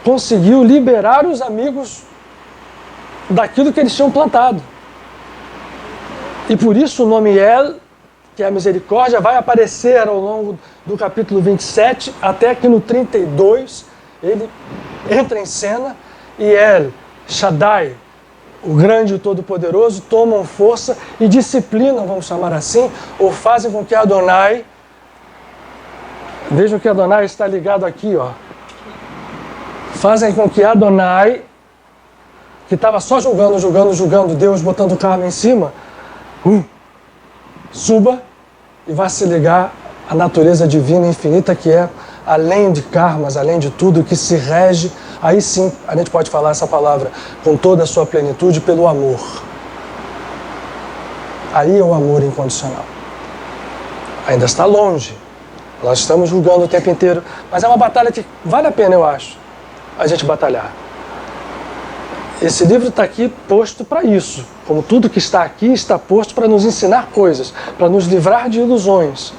conseguiu liberar os amigos daquilo que eles tinham plantado. E por isso o nome El, que é a misericórdia, vai aparecer ao longo do capítulo 27, até que no 32 ele entra em cena e El Shaddai, o grande e todo-poderoso, tomam força e disciplinam, vamos chamar assim, ou fazem com que Adonai, vejam que Adonai está ligado aqui, ó, fazem com que Adonai, que estava só julgando Deus, botando o karma em cima, suba e vá se ligar à natureza divina infinita, que é além de karmas, além de tudo, que se rege. Aí sim, a gente pode falar essa palavra com toda a sua plenitude pelo amor. Aí é o amor incondicional. Ainda está longe. Nós estamos julgando o tempo inteiro, mas é uma batalha que vale a pena, eu acho, a gente batalhar. Esse livro está aqui posto para isso. Como tudo que está aqui está posto para nos ensinar coisas, para nos livrar de ilusões.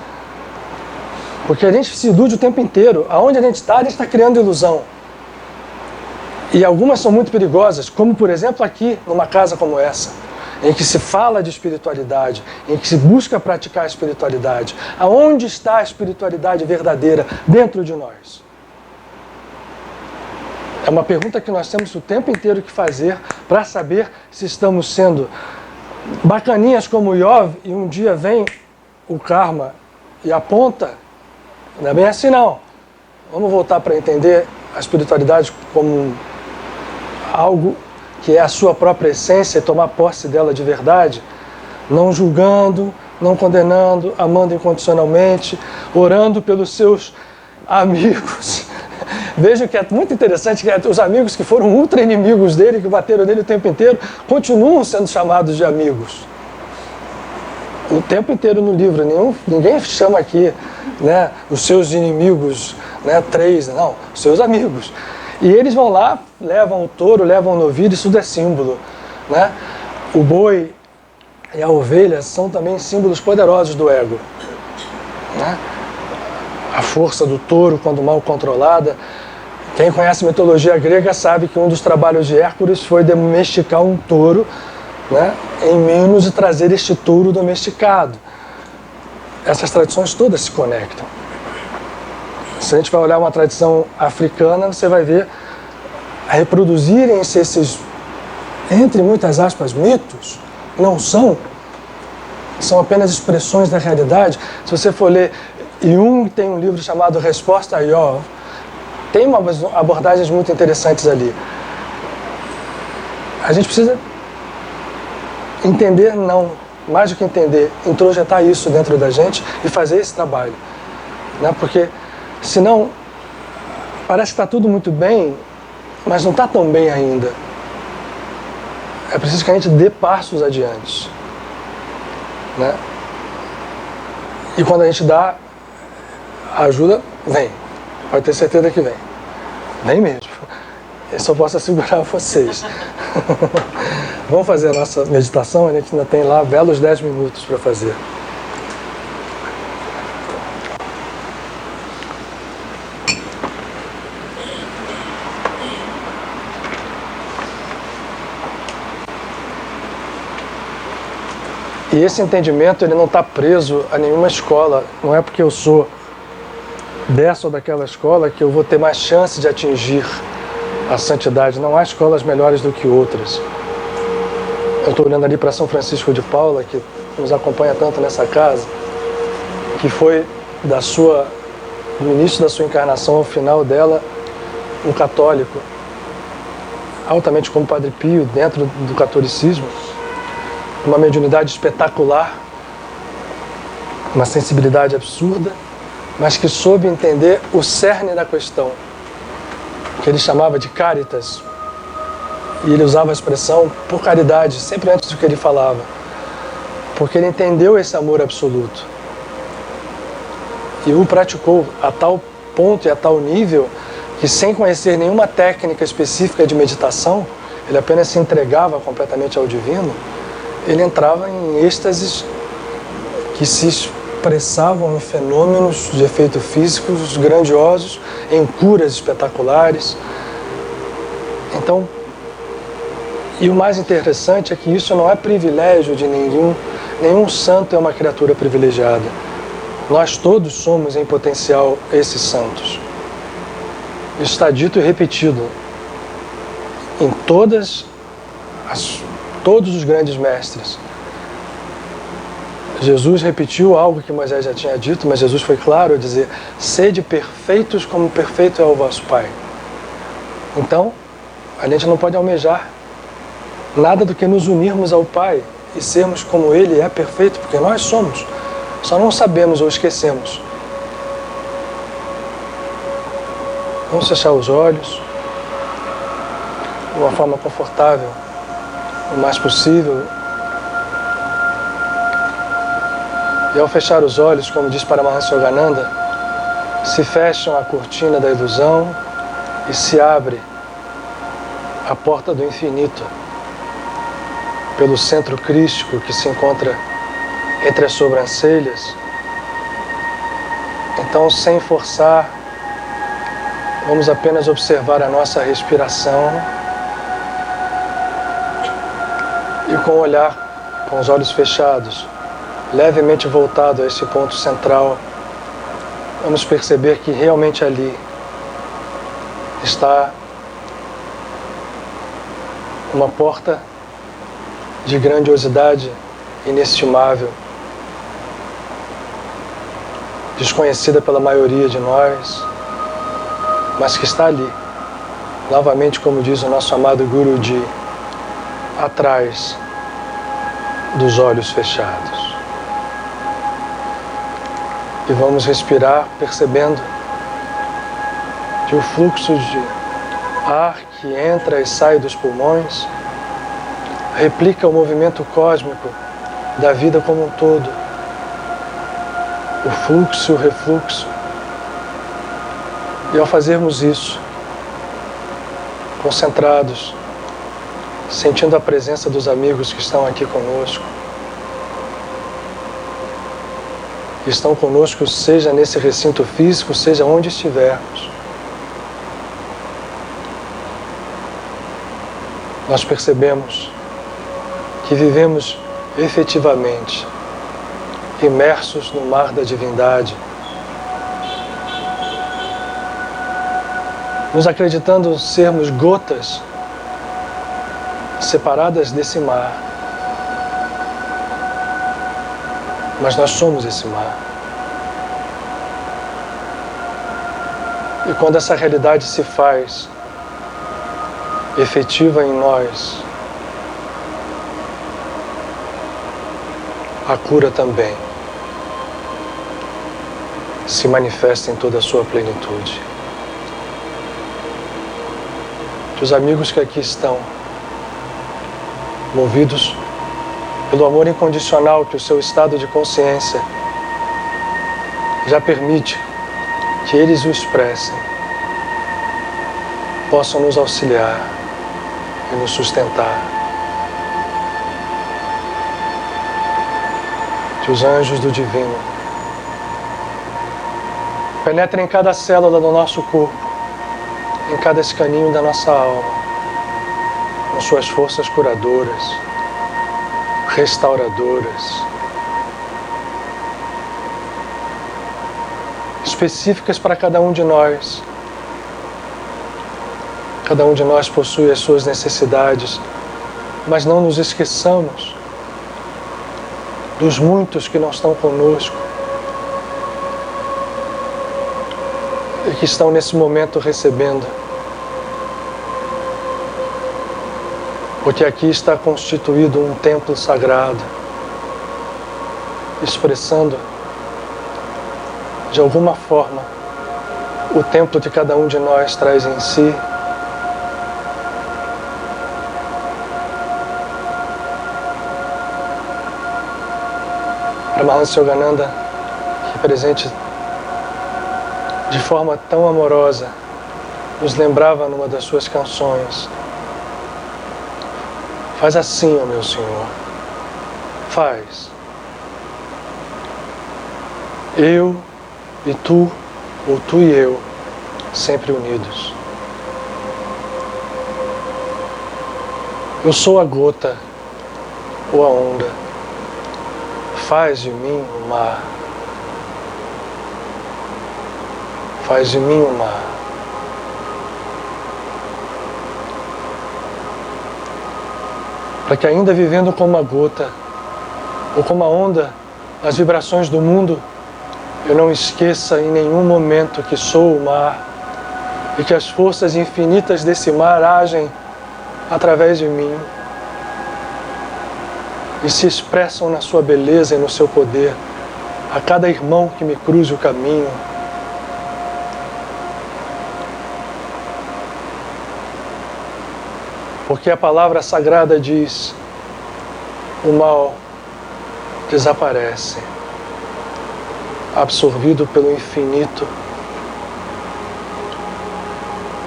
Porque a gente se ilude o tempo inteiro. Aonde a gente está criando ilusão. E algumas são muito perigosas, como por exemplo aqui, numa casa como essa, em que se fala de espiritualidade, em que se busca praticar a espiritualidade. Aonde está a espiritualidade verdadeira dentro de nós? É uma pergunta que nós temos o tempo inteiro que fazer para saber se estamos sendo bacaninhas como Iov e um dia vem o karma e aponta. Não é bem assim não. Vamos voltar para entender a espiritualidade como algo que é a sua própria essência e tomar posse dela de verdade, não julgando, não condenando, amando incondicionalmente, orando pelos seus amigos. Veja que é muito interessante que os amigos que foram ultra inimigos dele, que bateram nele o tempo inteiro, continuam sendo chamados de amigos. O tempo inteiro no livro, ninguém chama aqui, né, os seus inimigos, né, 3, não, os seus amigos. E eles vão lá, levam o touro, levam o novilho, isso tudo é símbolo, né? O boi e a ovelha são também símbolos poderosos do ego, né? A força do touro, quando mal controlada. Quem conhece mitologia grega sabe que um dos trabalhos de Hércules foi domesticar um touro, né, em Minos, e trazer este touro domesticado. Essas tradições todas se conectam. Se a gente vai olhar uma tradição africana, você vai ver a reproduzirem-se esses, entre muitas aspas, mitos. Não são apenas expressões da realidade. Se você for ler, Jung tem um livro chamado Resposta a Iov, tem umas abordagens muito interessantes ali. A gente precisa entender, não, mais do que entender, introjetar isso dentro da gente e fazer esse trabalho, né? Porque senão parece que está tudo muito bem, mas não está tão bem ainda. É preciso que a gente dê passos adiante, né? E quando a gente dá, A ajuda vem, pode ter certeza que vem. Vem mesmo. Eu só posso assegurar a vocês. Vamos fazer a nossa meditação, a gente ainda tem lá belos 10 minutos para fazer. E esse entendimento ele não está preso a nenhuma escola. Não é porque eu sou dessa ou daquela escola que eu vou ter mais chance de atingir a santidade. Não há escolas melhores do que outras. Eu estou olhando ali para São Francisco de Paula, que nos acompanha tanto nessa casa, que foi do início da sua encarnação ao final dela, um católico, altamente como Padre Pio, dentro do catolicismo, uma mediunidade espetacular, uma sensibilidade absurda, mas que soube entender o cerne da questão, que ele chamava de caritas, e ele usava a expressão por caridade, sempre antes do que ele falava, porque ele entendeu esse amor absoluto, e o praticou a tal ponto e a tal nível, que sem conhecer nenhuma técnica específica de meditação, ele apenas se entregava completamente ao divino, ele entrava em êxtases que se expressavam em fenômenos de efeito físicos grandiosos, em curas espetaculares. Então, e o mais interessante é que isso não é privilégio de nenhum santo é uma criatura privilegiada. Nós todos somos em potencial esses santos. Isso está dito e repetido em todos os grandes mestres. Jesus repetiu algo que Moisés já tinha dito, mas Jesus foi claro a dizer: sede perfeitos como perfeito é o vosso Pai. Então, a gente não pode almejar nada do que nos unirmos ao Pai e sermos como Ele é perfeito, porque nós somos. Só não sabemos ou esquecemos. Vamos fechar os olhos de uma forma confortável, o mais possível. E ao fechar os olhos, como diz Paramahansa Yogananda, se fecham a cortina da ilusão e se abre a porta do infinito pelo centro crístico que se encontra entre as sobrancelhas. Então, sem forçar, vamos apenas observar a nossa respiração e com o olhar, com os olhos fechados, levemente voltado a esse ponto central, vamos perceber que realmente ali está uma porta de grandiosidade inestimável, desconhecida pela maioria de nós, mas que está ali, novamente, como diz o nosso amado Guruji, atrás dos olhos fechados. E vamos respirar percebendo que o fluxo de ar que entra e sai dos pulmões replica o movimento cósmico da vida como um todo. O fluxo e o refluxo. E ao fazermos isso, concentrados, sentindo a presença dos amigos que estão aqui conosco, que estão conosco, seja nesse recinto físico, seja onde estivermos, nós percebemos que vivemos efetivamente imersos no mar da divindade, nos acreditando sermos gotas separadas desse mar, mas nós somos esse mar. E quando essa realidade se faz efetiva em nós, a cura também se manifesta em toda a sua plenitude. Que os amigos que aqui estão, movidos pelo amor incondicional que o seu estado de consciência já permite que eles o expressem, possam nos auxiliar e nos sustentar. Que os anjos do Divino penetrem em cada célula do nosso corpo, em cada escaninho da nossa alma, com suas forças curadoras, restauradoras, específicas para cada um de nós. Cada um de nós possui as suas necessidades, mas não nos esqueçamos dos muitos que não estão conosco e que estão nesse momento recebendo, porque aqui está constituído um templo sagrado, expressando de alguma forma o templo que cada um de nós traz em si. Paramahansa Yogananda, que presente de forma tão amorosa, nos lembrava numa das suas canções: faz assim, ó meu Senhor, faz. Eu e tu, ou tu e eu, sempre unidos. Eu sou a gota ou a onda, faz de mim o mar. Faz de mim o mar. Para que ainda vivendo como uma gota ou como uma onda nas vibrações do mundo, eu não esqueça em nenhum momento que sou o mar e que as forças infinitas desse mar agem através de mim e se expressam na sua beleza e no seu poder a cada irmão que me cruze o caminho. Porque a palavra sagrada diz: o mal desaparece, absorvido pelo infinito,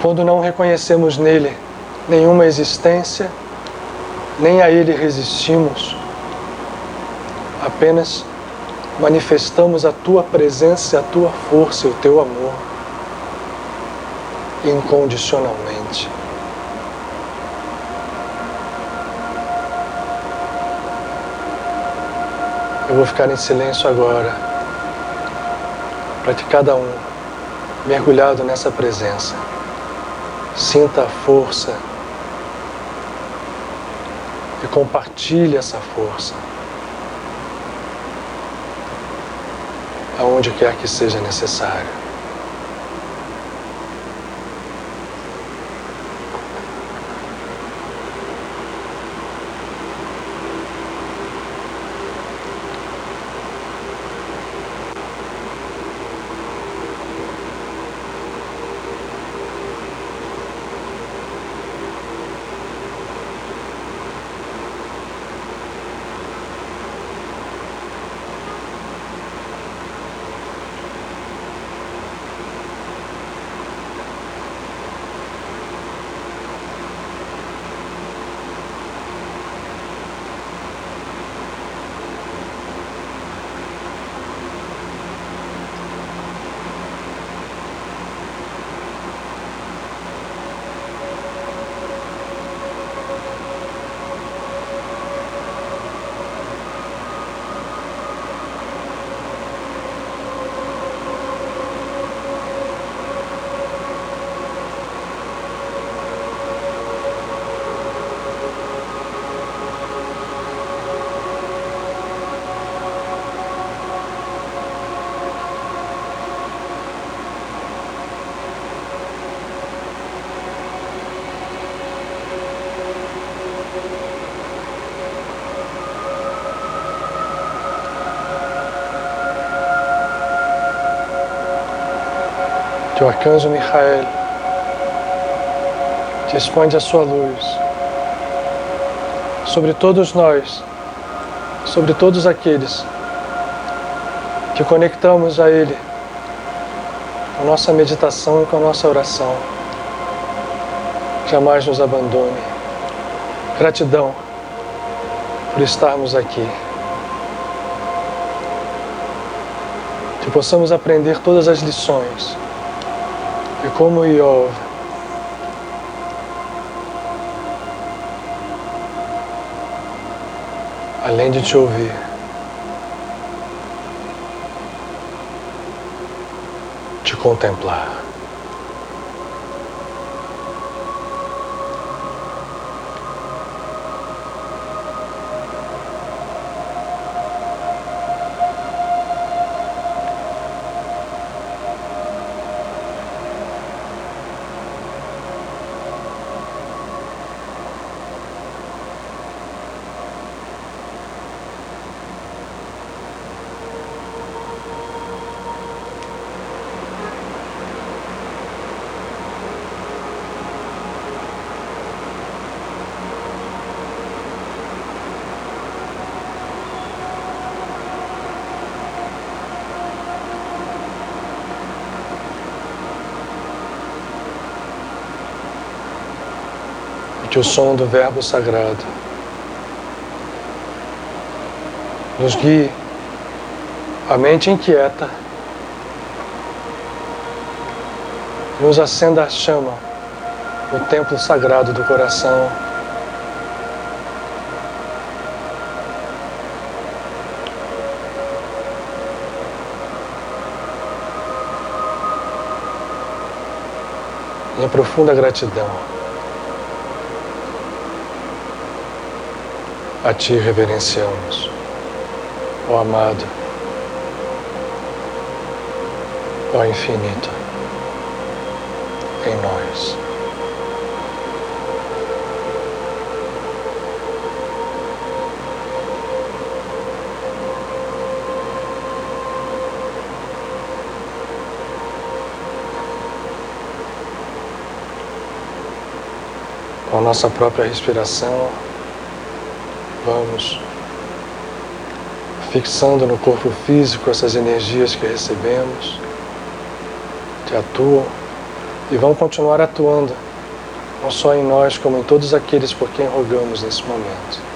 quando não reconhecemos nele nenhuma existência, nem a ele resistimos, apenas manifestamos a tua presença, a tua força e o teu amor incondicionalmente. Eu vou ficar em silêncio agora, para que cada um, mergulhado nessa presença, sinta a força e compartilhe essa força, aonde quer que seja necessário. Que o arcanjo Michael te expande a sua luz sobre todos nós, sobre todos aqueles que conectamos a ele com a nossa meditação e com a nossa oração. Jamais nos abandone. Gratidão por estarmos aqui. Que possamos aprender todas as lições. E como Iov, além de te ouvir, te contemplar. Que o som do verbo sagrado nos guie a mente inquieta, nos acenda a chama no templo sagrado do coração. Em profunda gratidão. A Ti reverenciamos, ó amado, ó infinito, em nós. Com a nossa própria respiração, vamos fixando no corpo físico essas energias que recebemos, que atuam e vão continuar atuando, não só em nós, como em todos aqueles por quem rogamos nesse momento.